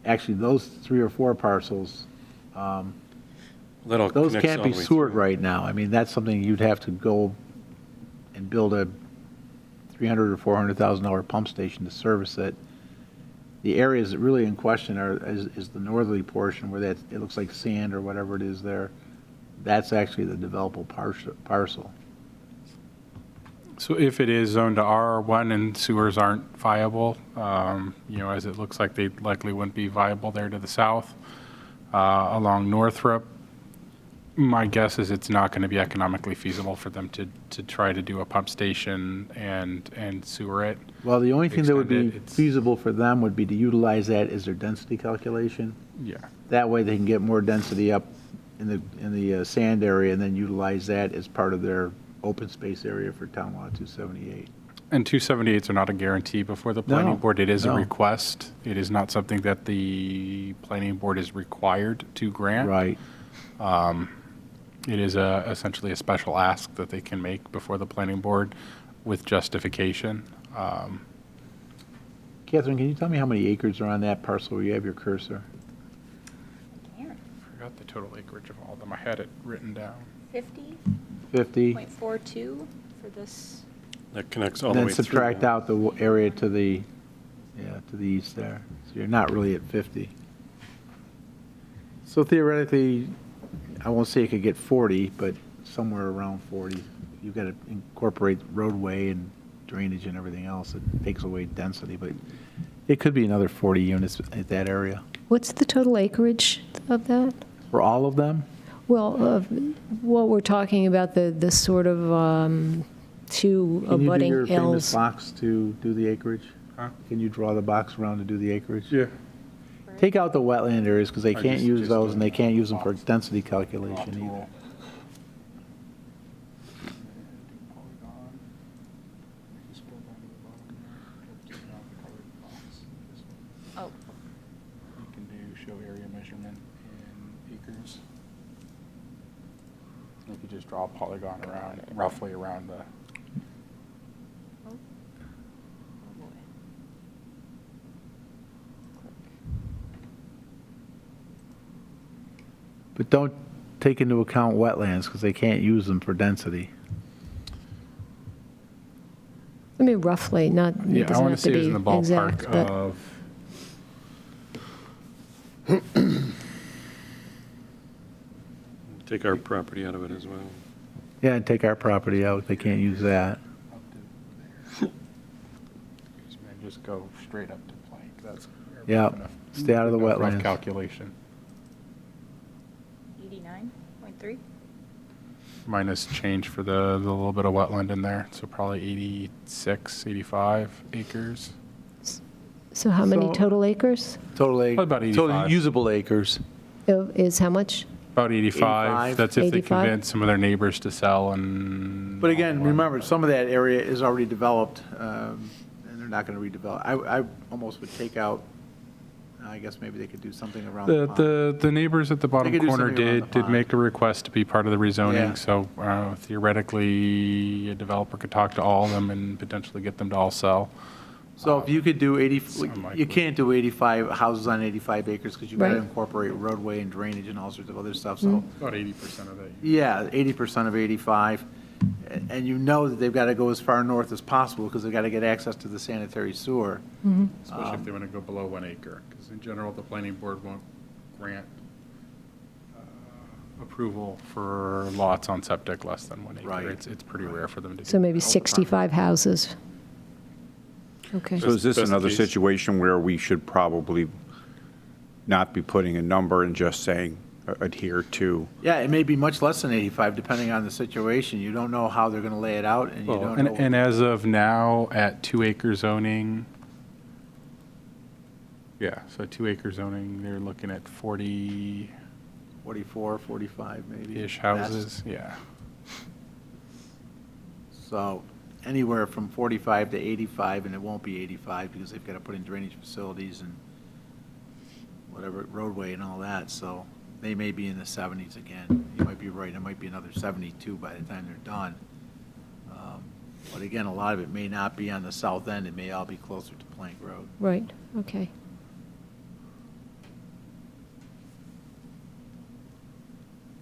Actually, those 3 or 4 parcels, that all those connects can't all be the way sewered through. right now. I mean, that's something you'd have to go and build a $300,000 or $400,000 pump station to service it. The areas that really in question is the northerly portion where it looks like sand or whatever it is there. That's actually the developable parcel. So if it is zoned to R1 and sewers aren't viable, as it looks like they likely wouldn't be viable there to the south, along Northrop, my guess is it's not going to be economically feasible for them to try to do a pump station and sewer it. Well, the only thing that would be Extend it, it's- feasible for them would be to utilize that as their density calculation. Yeah. That way they can get more density up in the sand area and then utilize that as part of their open space area for Town Law 278. And 278s are not a guarantee before the planning No, board. It is a no. request. It is not something that the planning board is required to grant. Right. It is essentially a special ask that they can make before the planning board with justification. Catherine, can you tell me how many acres are on that parcel where you have your cursor? I forgot the total acreage of all of them. I had it written down. 50.42 50? for for this. That connects all And the then way through. subtract out the area to the, to the east there. So you're not really at 50. So theoretically, I won't say it could get 40, but somewhere around 40. You've got to incorporate roadway and drainage and everything else. It takes away density, but it could be another 40 units at that area. What's the total acreage of that? For all of them? Well, what we're talking about, the sort of two Can you do your abutting famous hills. box to do the acreage? Huh? Can you draw the box around to do the acreage? Yeah. Take out the wetland areas, because they Or can't just- use just those, do and they can't use them for box. density calculation Tool. either. Oh, You can do show area measurement in acres. If you just draw a polygon around, roughly around the, oh boy. Click. But don't take into account wetlands, because they can't use them for density. I mean, roughly, not, it yeah, I doesn't want have to to say it's be in the ballpark exact, but of, Take our property out of it as well. Yeah, and take our property out, they can't use that. and just go straight up to Plank. That's. Yeah, stay out of the rough wetlands. Calculation. 89.3? Minus change for the little bit of wetland in there, so probably 86, 85 acres. so how many So- total acres? Total About total 85. usable acres. Is how much? About 85. 85. That's if they 85? convince some of their neighbors to sell and. But again, remember, some of that area is already developed, and they're not going to redevelop. I almost would take out, I guess maybe they could do something around the pond. The neighbors at the bottom could do corner something around the did pond. make a request to be part of the Yeah. rezoning, so theoretically, a developer could talk to all of them and potentially get them to all sell. So if you could do 80, Unlikely. you can't do 85 houses on 85 acres, because you've got to Right. incorporate roadway and drainage and all sorts of other stuff, so. About 80% of it. Yeah, 80% of 85, and you know that they've got to go as far north as possible, because they've got to get access to the sanitary sewer. Especially if they want to go below 1 acre, because in general, the planning board won't grant approval for lots on septic less than 1 acre. Right. It's pretty rare for them to do. So maybe 65 houses. Okay. So is this That's the another case. situation where we should probably not be putting a number and just saying adhere to? Yeah, it may be much less than 85, depending on the situation. You don't know how they're going to lay it out, and you Well, don't and, know. and as of now, at 2 acre zoning, yeah, so 2 acre zoning, they're looking at 40-ish 44, 45, maybe. houses, yeah. So anywhere from 45 to 85, and it won't be 85, because they've got to put in drainage facilities and whatever, roadway and all that, so they may be in the 70s again. You might be right, it might be another 72 by the time they're done. But again, a lot of it may not be on the south end, it may all be closer to Plank Road. Right, okay.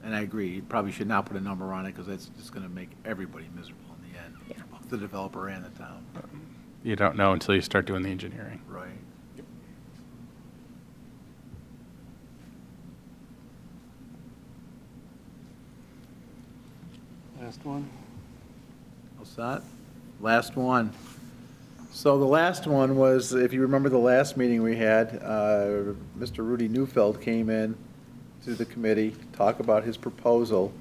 And I agree, you probably should not put a number on it, because that's just going to make everybody miserable in the end, Yeah. both the developer and the town. You don't know until you start doing the engineering. Right. Last one? What's that? Last one. So the last one was, if you remember the last meeting we had, Mr. Rudy Neufeld came in to the committee to talk about his proposal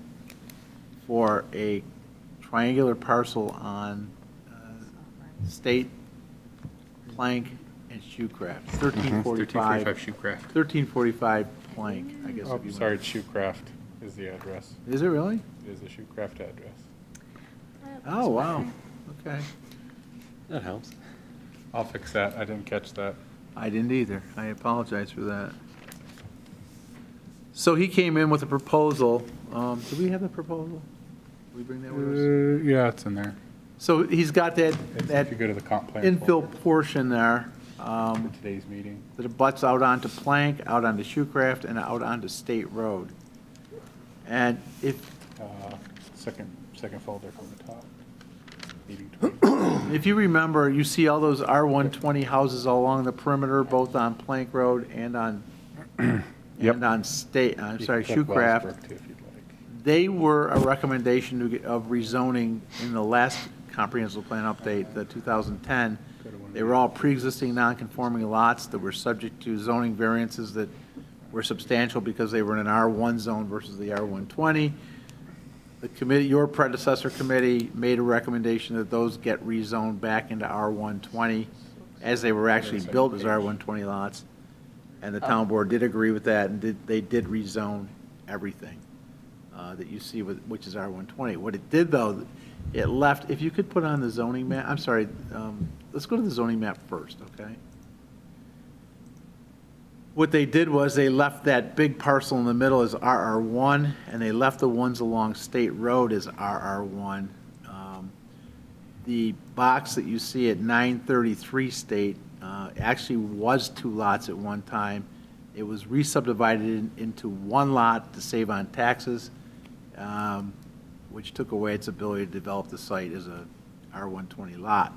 for a triangular parcel on State, Plank, and Shoecraft, 1345, 1345 Shoecraft. 1345 Plank, I guess. Oh, if you want. sorry, Shoecraft is the address. Is it really? It is the Shoecraft address. Oh, wow, okay. That helps. I'll fix that, I didn't catch that. I didn't either. I apologize for that. So he came in with a proposal. Do we have the proposal? Did we bring that with us? Yeah, it's in there. So he's got that If you go to the comp plan. infill portion there For today's meeting. that abuts out onto Plank, out onto Shoecraft, and out onto State Road. And if, Second folder from the top. meeting 20. If you remember, you see all those R120 houses all along the perimeter, both on Plank Road and on, Yep. and on State, I'm sorry, You can put Shoecraft. Wellsbrook too, if you'd like. They were a recommendation of rezoning in the last comprehensive plan update, the 2010. They were all pre-existing non-conforming lots that were subject to zoning variances that were substantial because they were in an R1 zone versus the R120. The committee, your predecessor committee, made a recommendation that those get rezoned back into R120 as they were actually built as R120 lots. And the town board did agree with that, and they did rezone everything that you see, which is R120. What it did, though, it left, if you could put on the zoning map, I'm sorry, let's go to the zoning map first, okay? What they did was they left that big parcel in the middle as RR1, and they left the ones along State Road as RR1. The box that you see at 933 State actually was 2 lots at one time. It was re-subdivided into 1 lot to save on taxes, which took away its ability to develop the site as a R120 lot.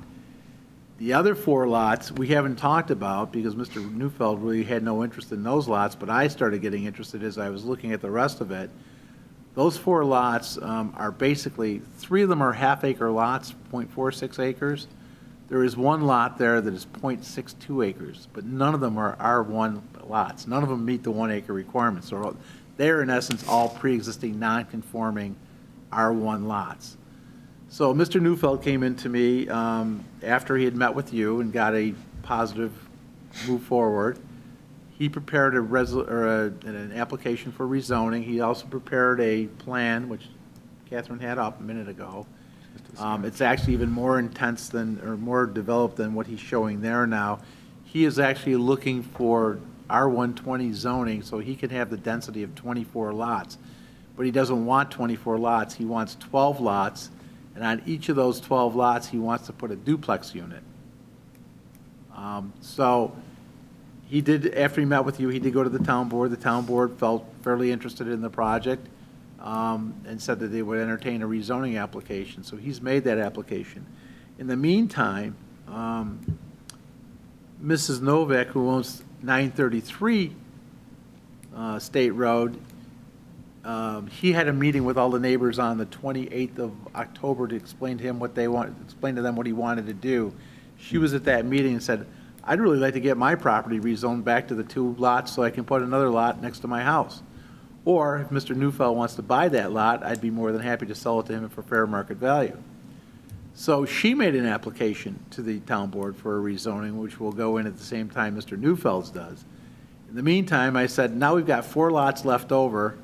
The other 4 lots, we haven't talked about because Mr. Neufeld really had no interest in those lots, but I started getting interested as I was looking at the rest of it. Those 4 lots are basically, 3 of them are half-acre lots, 0.46 acres. There is 1 lot there that is 0.62 acres, but none of them are R1 lots. None of them meet the 1 acre requirement. So they're, in essence, all pre-existing non-conforming R1 lots. So Mr. Neufeld came in to me after he had met with you and got a positive move forward. He prepared an application for rezoning. He also prepared a plan, which Catherine had up a minute ago. It's actually even more intense than, or more developed than what he's showing there now. He is actually looking for R120 zoning so he can have the density of 24 lots. But he doesn't want 24 lots. He wants 12 lots. And on each of those 12 lots, he wants to put a duplex unit. So he did, after he met with you, he did go to the town board. The town board felt fairly interested in the project and said that they would entertain a rezoning application. So he's made that application. In the meantime, Mrs. Novak, who owns 933 State Road, he had a meeting with all the neighbors on the 28th of October to explain to him what they want, explain to them what he wanted to do. She was at that meeting and said, I'd really like to get my property rezoned back to the 2 lots so I can put another lot next to my house. Or if Mr. Neufeld wants to buy that lot, I'd be more than happy to sell it to him for fair market value. So she made an application to the town board for a rezoning, which will go in at the same time Mr. Neufeld's does. In the meantime, I said, now we've got 4 lots left over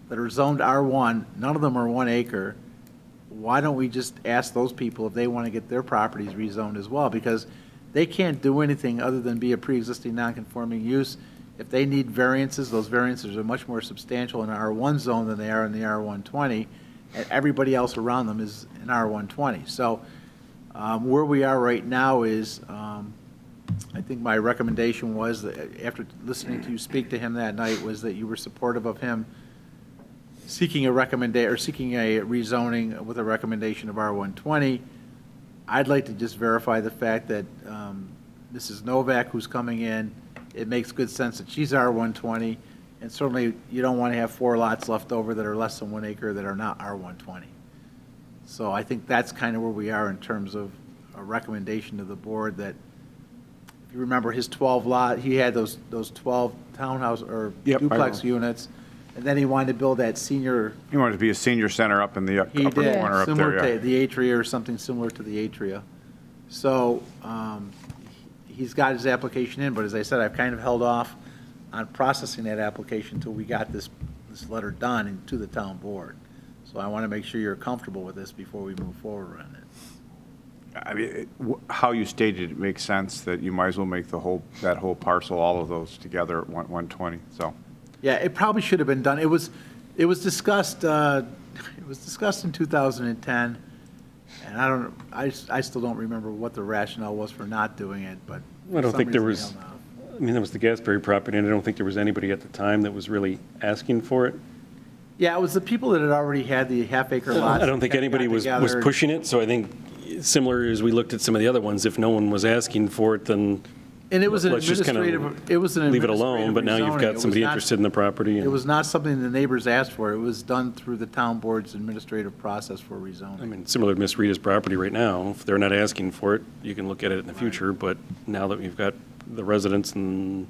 that are zoned R1, none of them are 1 acre. Why don't we just ask those people if they want to get their properties rezoned as well? Because they can't do anything other than be a pre-existing non-conforming use. If they need variances, those variances are much more substantial in an R1 zone than they are in the R120, and everybody else around them is in R120. So where we are right now is, I think my recommendation was that after listening to you speak to him that night was that you were supportive of him seeking a rezoning with a recommendation of R120. I'd like to just verify the fact that Mrs. Novak, who's coming in, it makes good sense that she's R120, and certainly you don't want to have 4 lots left over that are less than 1 acre that are not R120. So I think that's kind of where we are in terms of a recommendation to the board that, if you remember his 12 lot, he had those 12 townhouse or duplex units, and then he wanted to build that senior. He wanted to be a senior center up in the upper He did, corner up similar there, to the Atria or something similar to the Atria. So he's got his application in, but as I said, I've kind of held off on processing that application until we got this letter done and to the town board. So I want to make sure you're comfortable with this before we move forward on it. I mean, how you stated it makes sense that you might as well make that whole parcel, all of those together at 120, so. Yeah, it probably should have been done. It was discussed, it was discussed in 2010, and I still don't remember what the rationale was for not doing it, but. I don't think there was, for some reason, I mean, there was the Gasberry property, and I don't think there was anybody at the time that was really asking for it. Yeah, it was the people that had already had the half-acre lots. I don't think that anybody got was together. pushing it, so I think similar as we looked at some of the other ones, if no one was asking for it, then And it was an let's just kind administrative, it was an of leave it administrative alone, but now you've rezoning. It got was somebody not- interested in the property. It and- was not something the neighbors asked for. It was done through the town board's administrative process for rezoning. I mean, similar to Miss Rita's property right now, if they're not asking for it, you can look at it in the future, but now that we've got the residents and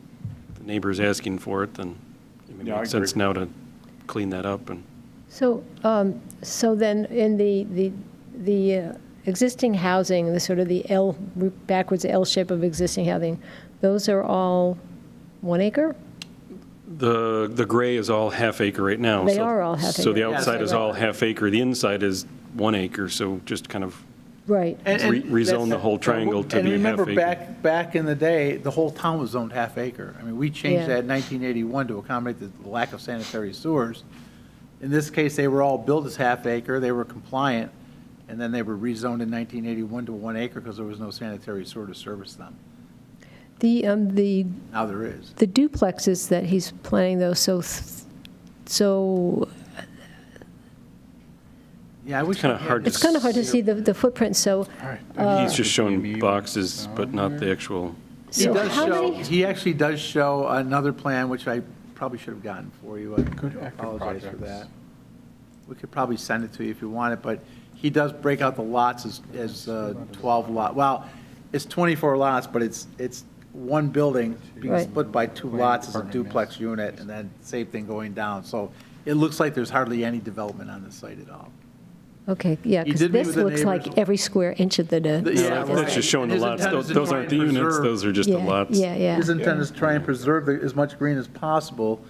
the neighbors asking for it, then it Yeah, I makes sense agree. now to clean that up and. So, so then in the existing housing, the sort of the L, backwards L shape of existing housing, those are all 1 acre? The gray is all half acre right now. They so- are all half So the acre. outside Yes. is all half acre, the inside is 1 acre, so just kind of Right. rezone the whole triangle to And be half remember, acre. back in the day, the whole town was zoned half acre. I mean, we changed Yeah. that in 1981 to accommodate the lack of sanitary sewers. In this case, they were all built as half acre, they were compliant, and then they were rezoned in 1981 to 1 acre because there was no sanitary sewer to service them. The Now there is. the duplexes that he's planning though, so Yeah, I wish. kinda hard to it's kind of hard to see the footprint, so. He's just showing boxes, but not the actual, He So does how show, many- he actually does show another plan, which I probably should have gotten for you. I apologize for that. We could probably send it to you if you want it, but he does break out the lots as 12 lot. Well, it's 24 lots, but it's one building being Right. split by 2 lots as a duplex unit, and then same thing going down. So it looks like there's hardly any development on the site at all. Okay, yeah, He because did meet this with the looks neighbors. like every square inch of the. Yeah, that's right. just showing the His lots. intent is to Those try aren't the and units, preserve- those are just the Yeah, lots. Yeah, yeah. His intent is to try and preserve as much green as possible.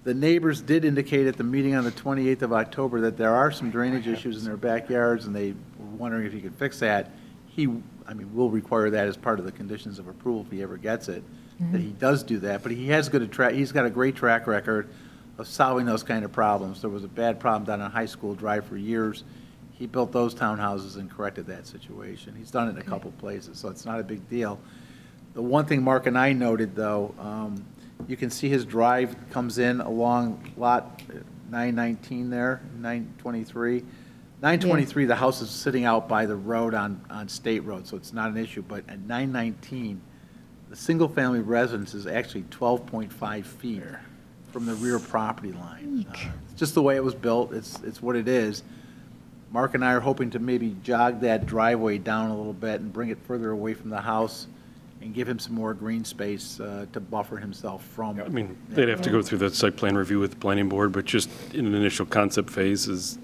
The neighbors did indicate at the meeting on the 28th of October that there are some drainage issues in their backyards, and they were wondering if he could fix that. We'll require that as part of the conditions of approval if he ever gets it, that he does do that. But he's got a great track record of solving those kind of problems. There was a bad problem down on High School Drive for years. He built those townhouses and corrected that situation. He's done it in a couple places, so it's not a big deal. The one thing Mark and I noted, though, you can see his drive comes in along lot 919 there, 923. 923, the house is sitting out by the road on State Road, so it's not an issue. But at 919, the single-family residence is actually 12.5 feet from the rear property line. It's just the way it was built. It's what it is. Mark and I are hoping to maybe jog that driveway down a little bit and bring it further away from the house and give him some more green space to buffer himself from. I mean, they'd have to go through the site plan review with the planning board, but just in an initial concept phase is,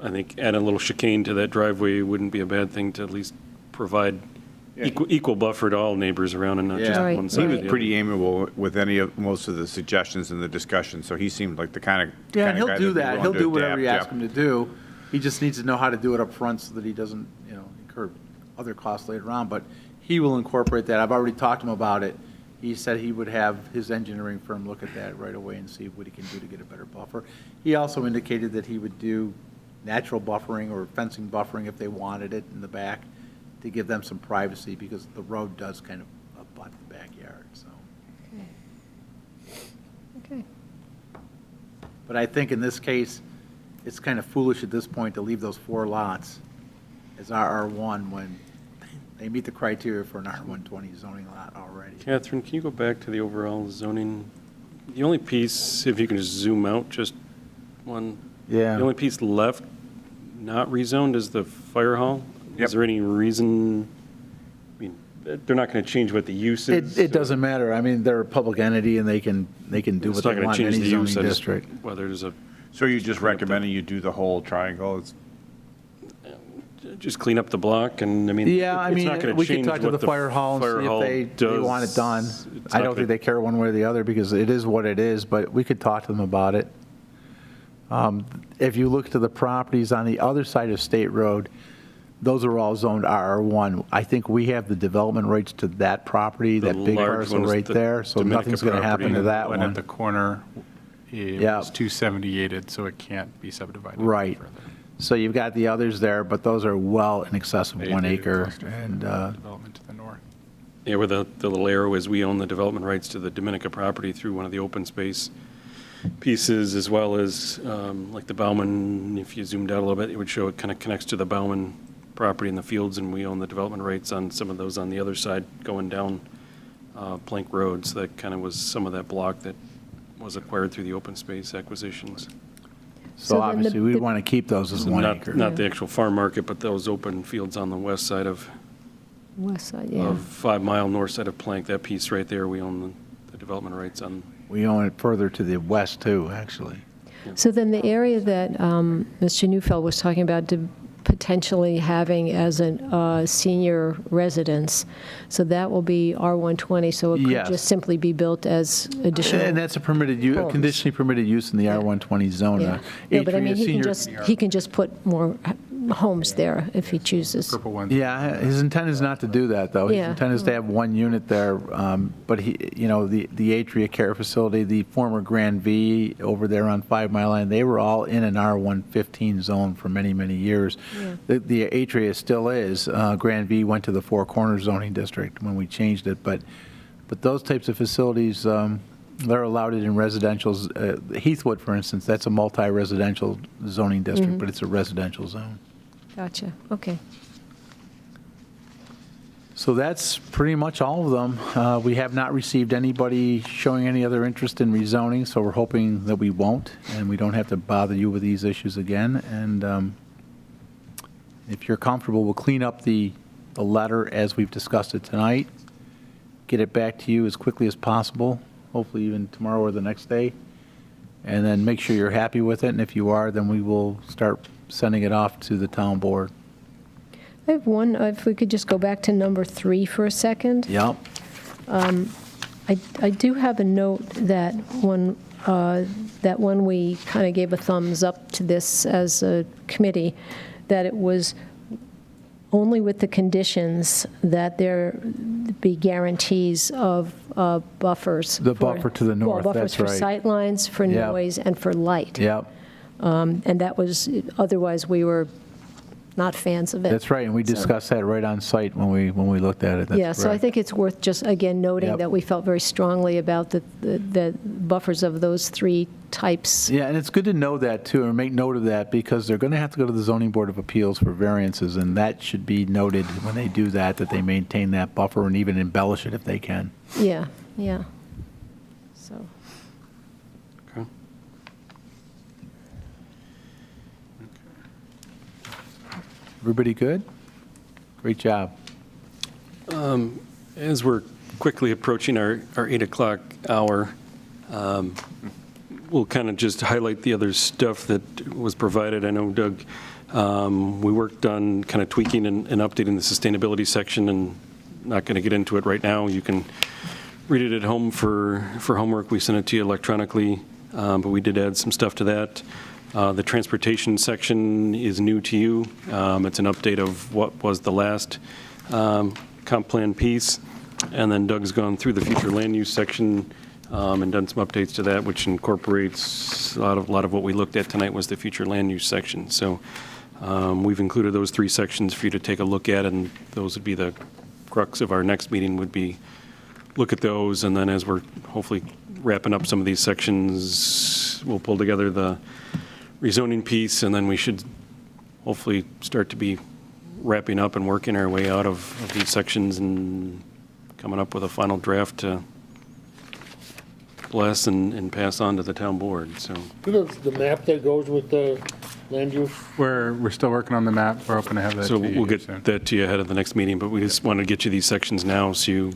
I think, add a little chicane to that driveway wouldn't be a bad thing to at least provide equal buffer to all neighbors around and not just Yeah. Right, one side. He or was the pretty amiable with most of the suggestions in the discussion, so he seemed like the kind of Yeah, and guy he'll do that'd be that. willing He'll to do whatever you adapt, ask yeah. him to do. He just needs to know how to do it up front so that he doesn't, incur other costs later on. But he will incorporate that. I've already talked to him about it. He said he would have his engineering firm look at that right away and see what he can do to get a better buffer. He also indicated that he would do natural buffering or fencing buffering if they wanted it in the back to give them some privacy because the road does kind of abut the backyard, so. Okay. But I think in this case, it's kind of foolish at this point to leave those 4 lots as RR1 when they meet the criteria for an R120 zoning lot already. Catherine, can you go back to the overall zoning? The only piece, if you can just zoom out just one. Yeah. The only piece left not rezoned is the fire hall. Yep. Is there any reason, I mean, they're not going to change what the use is? It doesn't matter. I mean, they're a public entity and they can do It's what not they going want to in change any the zoning use, I just- district. whether there's a, So you just recommending you do the whole triangle? It's- just clean up the block and, I mean. Yeah, I it's mean, not gonna we could change talk to what the fire hall fire and hall see if they want it done. does. It's I not don't think gonna- they care one way or the other because it is what it is, but we could talk to them about it. If you look to the properties on the other side of State Road, those are all zoned RR1. I think we have the development rights to that property, The that big large parcel one is right the there, so Dominica nothing's going to happen property. to that One one. at the corner is Yeah. 278'd, so it can't be subdivided any Right. further. So you've got the others there, but those are well in excess of They- 1 they acre. cluster And Development to the north. Yeah, where the little arrow is, we own the development rights to the Dominica property through one of the open space pieces, as well as like the Bauman, if you zoomed out a little bit, it would show it kind of connects to the Bauman property in the fields, and we own the development rights on some of those on the other side going down Plank Road. So that kind of was some of that block that was acquired through the open space acquisitions. So then obviously, we want to keep those as So 1 not, acre. not the actual farm market, but those open fields on the west side of West side, yeah. 5 Mile, north side of Plank, that piece right there, we own the development rights on. We own it further to the west, too, actually. So then the area that Mr. Neufeld was talking about potentially having as a senior residence, so that will be R120, so it could Yes. just simply be built as additional. And that's a permitted, a homes. conditionally permitted use in the R120 zone. Yeah, yeah, but I mean, Senior- he can just put more homes there if he chooses. Purple ones. Yeah, his intent is not to do that, though. His Yeah. intent is to have 1 unit there, but he, the Atria Care Facility, the former Grand V over there on 5 Mile Line, they were all in an R115 zone for many, many years. Yeah. The Atria still is. Grand V went to the Four Corners zoning district when we changed it, but those types of facilities, they're allowed it in residentials. Heathwood, for instance, that's a multi-residential zoning district, but it's a residential zone. Gotcha, okay. So that's pretty much all of them. We have not received anybody showing any other interest in rezoning, so we're hoping that we won't, and we don't have to bother you with these issues again. And if you're comfortable, we'll clean up the letter as we've discussed it tonight, get it back to you as quickly as possible, hopefully even tomorrow or the next day, and then make sure you're happy with it. And if you are, then we will start sending it off to the town board. I have one, if we could just go back to number 3 for a second. Yep. I do have a note that when we kind of gave a thumbs up to this as a committee, that it was only with the conditions that there be guarantees of buffers. The buffer to the north, that's Buffers right. for sight lines, for Yep. noise, and for light. Yep. And that was, otherwise, we were not fans of it. That's right, and we So- discussed that right on site when we looked at it. That's Yeah, so I correct. think it's worth just, again, noting Yep. that we felt very strongly about the buffers of those 3 types. Yeah, and it's good to know that, too, or make note of that, because they're going to have to go to the zoning board of appeals for variances, and that should be noted when they do that they maintain that buffer and even embellish it if they can. Yeah, yeah. So, Okay. Everybody good? Great job. As we're quickly approaching our 8 o'clock hour, we'll kind of just highlight the other stuff that was provided. I know, Doug, we worked on kind of tweaking and updating the sustainability section, and not going to get into it right now. You can read it at home for homework. We sent it to you electronically, but we did add some stuff to that. The transportation section is new to you. It's an update of what was the last comp plan piece. And then Doug's gone through the future land use section and done some updates to that, which incorporates a lot of what we looked at tonight was the future land use section. So we've included those 3 sections for you to take a look at, and those would be the crux of our next meeting would be look at those, and then as we're hopefully wrapping up some of these sections, we'll pull together the rezoning piece, and then we should hopefully start to be wrapping up and working our way out of these sections and coming up with a final draft to bless and pass on to the town board, so. The map that goes with the land use? We're still working on the map. We're hoping to have that So to you we'll here get soon. that to you ahead of the next meeting, but we just want to get you these sections now so you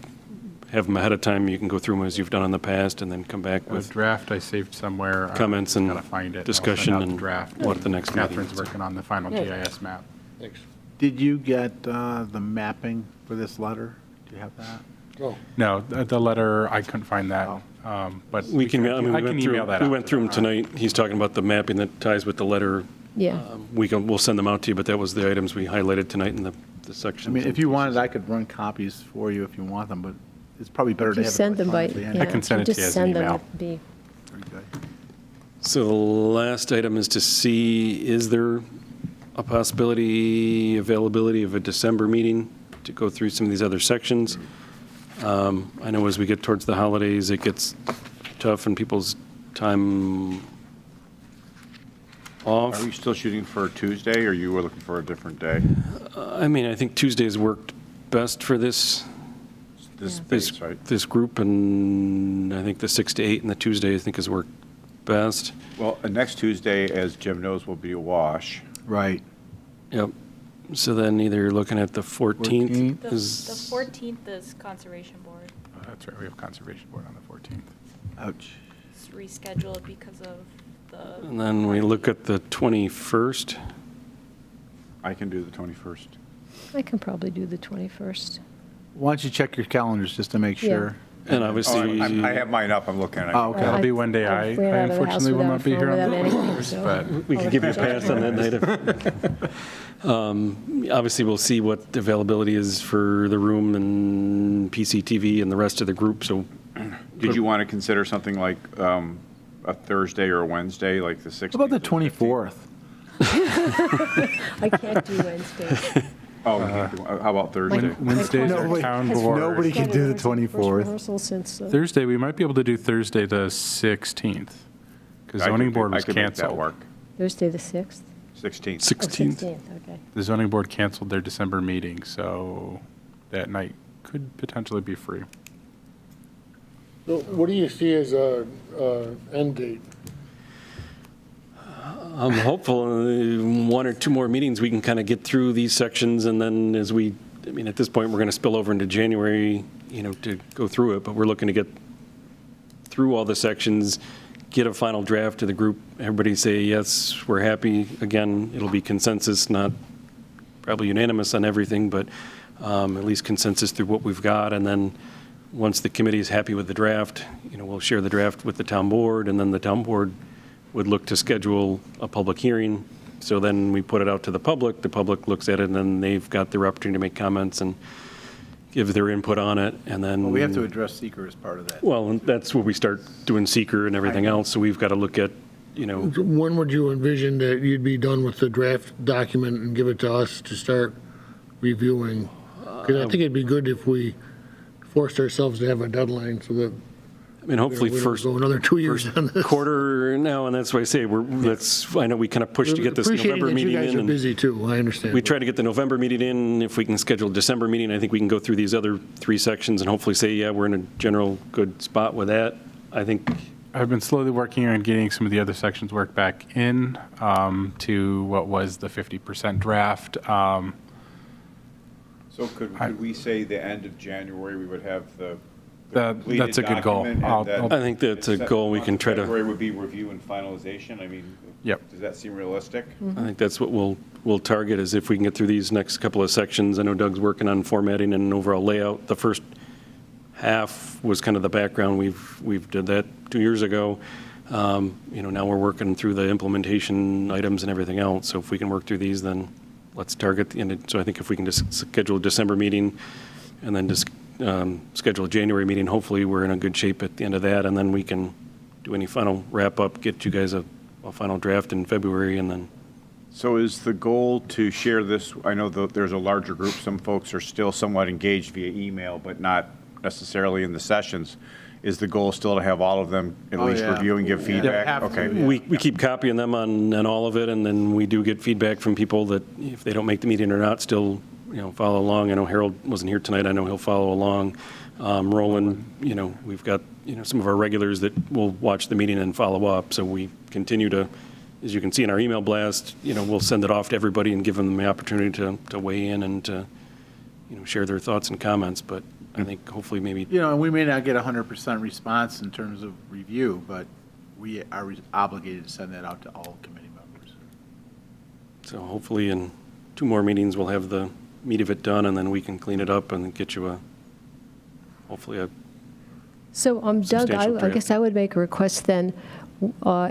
have them ahead of time. You can go through them as you've done in the past and then come back The with draft I saved somewhere. comments and Gotta find it. I'll send discussion out the and draft. what the next meeting Catherine's is. working on the final GIS map. Thanks. Did you get the mapping for this letter? Do you have that? Oh, No, the letter, I couldn't find that, but We can, I mean, I can email that we out went to through them them. tonight. He's talking about the mapping that ties with the letter. yeah. We'll send them out to you, but that was the items we highlighted tonight in the I section. mean, if you wanted, I could run copies for you if you want them, but it's probably better to If you have it send them by, electronically yeah. anyway. I can send if it to you just as an send them, email. it'd be- Very good. So the last item is to see, is there a possibility, availability of a December meeting to go through some of these other sections? I know as we get towards the holidays, it gets tough and people's time Are off. we still shooting for Tuesday, or you were looking for a different day? I mean, I think Tuesdays worked best for this This space, right? this group, and I think the 6 to 8 and the Tuesday, I think, has worked best. Well, next Tuesday, as Jim knows, will be a wash. Right. Yep. So then either you're looking at the 14th. 14th. The is 14th is Conservation Board. That's right, we have Conservation Board on the 14th. Ouch. It's rescheduled because of the. And then we look at the 21st. I can do the 21st. I can probably do the 21st. Why don't you check your calendars just to make Yeah. sure? And Oh, obviously, I have mine up, I'm looking at it. Oh, okay. That'll be one day I ran out of the house unfortunately will without not be a here on phone, the without anything, 21st, so- but we could give you a pass on that night. Obviously, we'll see what the availability is for the room and PCTV and the rest of the group, so Did you want to consider something like a Thursday or a Wednesday, like the 16th? How about the or 15th? 24th? I can't do Wednesday. Oh, we can't do- how about Thursday? Wednesdays are Nobody- town has- board. Nobody can do the First 24th. rehearsal since, Thursday, we might be able to do Thursday the 16th, because I could zoning make- board was I could make that canceled. work. Thursday, the 6th? 16th. Oh, 16th. 16th, okay. The zoning board canceled their December meeting, so that night could potentially be free. So what do you see as a end date? I'm hopeful one or two more meetings, we can kind of get through these sections, and then as I mean, at this point, we're going to spill over into January, to go through it, but we're looking to get through all the sections, get a final draft to the group, everybody say, yes, we're happy. Again, it'll be consensus, not probably unanimous on everything, but at least consensus through what we've got, and then once the committee is happy with the draft, we'll share the draft with the town board, and then the town board would look to schedule a public hearing. So then we put it out to the public looks at it, and then they've got their opportunity to make comments and give their input on it, and then. Well, we have to address seeker as part of that. Well, and that's where we start doing seeker and everything else, so we've got to look at, When would you envision that you'd be done with the draft document and give it to us to start reviewing? Because I think it'd be good if we forced ourselves to have a deadline so that hopefully we don't first go another 2 years on this. quarter now, and that's why I say, I know we kind of pushed to get this Appreciating November that meeting you guys in. are and busy too, I understand. We try to get the November meeting in. If we can schedule a December meeting, I think we can go through these other three sections and hopefully say, yeah, we're in a general good spot with that. I think, I've been slowly working on getting some of the other sections worked back in to what was the 50% draft. So could we say the end of January, we would have the That's completed a good goal. document, and I'll- then I think that's a goal we can try to. February would be review and finalization? I mean, Yep. does that seem realistic? I think that's what we'll target, is if we can get through these next couple of sections. I know Doug's working on formatting and overall layout. The first half was kind of the background. We've did that 2 years ago. Now we're working through the implementation items and everything else. So if we can work through these, then let's target the end. So I think if we can just schedule a December meeting and then just schedule a January meeting, hopefully we're in a good shape at the end of that, and then we can do any final wrap-up, get you guys a final draft in February, and then. So is the goal to share this, I know that there's a larger group, some folks are still somewhat engaged via email, but not necessarily in the sessions. Is the goal still to have all of them at Oh, least yeah. review and give Yeah. feedback? Have to, Okay. yeah. We keep copying them on all of it, and then we do get feedback from people that if they don't make the meeting or not, still, follow along. I know Harold wasn't here tonight, I know he'll follow along. Roland, we've got, some of our regulars that will watch the meeting and follow up, so we continue to, as you can see in our email blast, we'll send it off to everybody and give them the opportunity to weigh in and to, share their thoughts and comments, but I think hopefully maybe. And we may not get 100% response in terms of review, but we are obligated to send that out to all committee members. So hopefully in 2 more meetings, we'll have the meat of it done, and then we can clean it up and get you hopefully a. So, Doug, Substantial I guess draft. I would make a request then,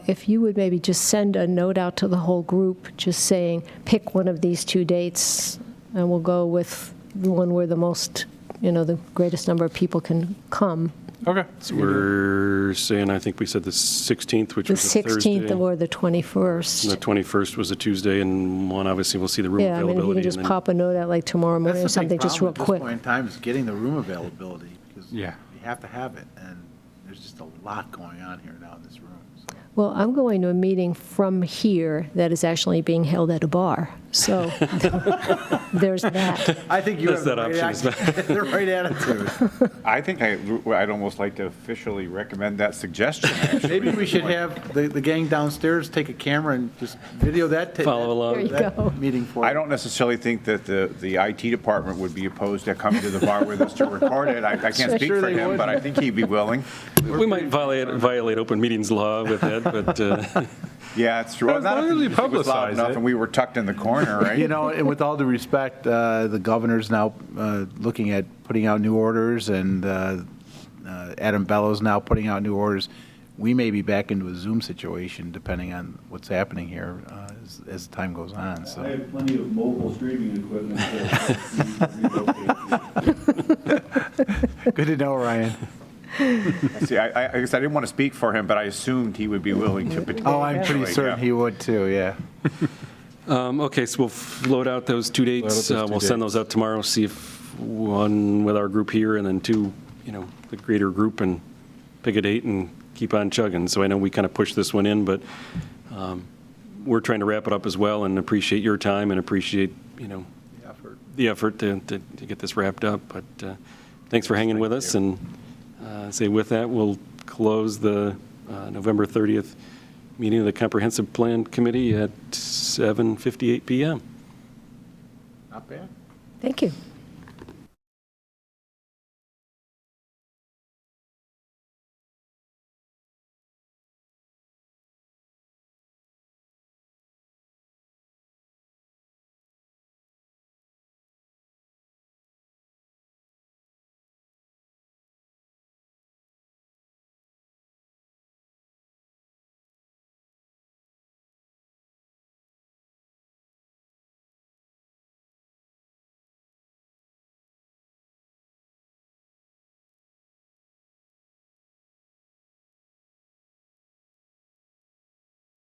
if you would maybe just send a note out to the whole group, just saying, pick one of these 2 dates, and we'll go with the one where the most, the greatest number of people can come. Okay. So we're saying, I think we said the 16th, which The was a Thursday. 16th or the 21st. The 21st was a Tuesday, and one, obviously, we'll see the room Yeah, I mean, if you availability. can just and then- pop a note out like tomorrow morning or That's the something, big just real problem quick. at this point in time is getting the room availability, because Yeah. you have to have it, and there's just a lot going on here now in this room. So. Well, I'm going to a meeting from here that is actually being held at a bar, so there's that. I think you have That's the that right option, act- the right attitude. I think I'd almost like to officially recommend that suggestion. Maybe we should have the gang downstairs take a camera and just video that. Follow along. There you that go. meeting for I you. don't necessarily think that the IT department would be opposed to coming to the bar with us to record it. I can't speak Sure for they him, would. but I think he'd be willing. We might violate open meetings law with that, but Yeah, it's true. As Not long if as we the music was loud publicize enough it. and we were tucked in the corner, right? You know, and with all due respect, the governor's now looking at putting out new orders, and Adam Bellow's now putting out new orders. We may be back into a Zoom situation depending on what's happening here as time goes on, I so. have plenty of mobile streaming equipment to relocate. Good to know, Ryan. See, I guess I didn't want to speak for him, but I assumed he would be willing to potentially. Oh, I'm pretty certain he would too, yeah. Okay, so we'll float out those 2 dates. Float out those 2 We'll send those out tomorrow, see if one with our group here and then two, the greater group, and pick a date and keep on chugging. So I know we kind of pushed this one in, but we're trying to wrap it up as well and appreciate your time and appreciate, the effort to get this wrapped up. But thanks for hanging with us. And say with that, we'll close the November 30th meeting of the Comprehensive Plan Committee at 7:58 PM. Not bad. Thank you.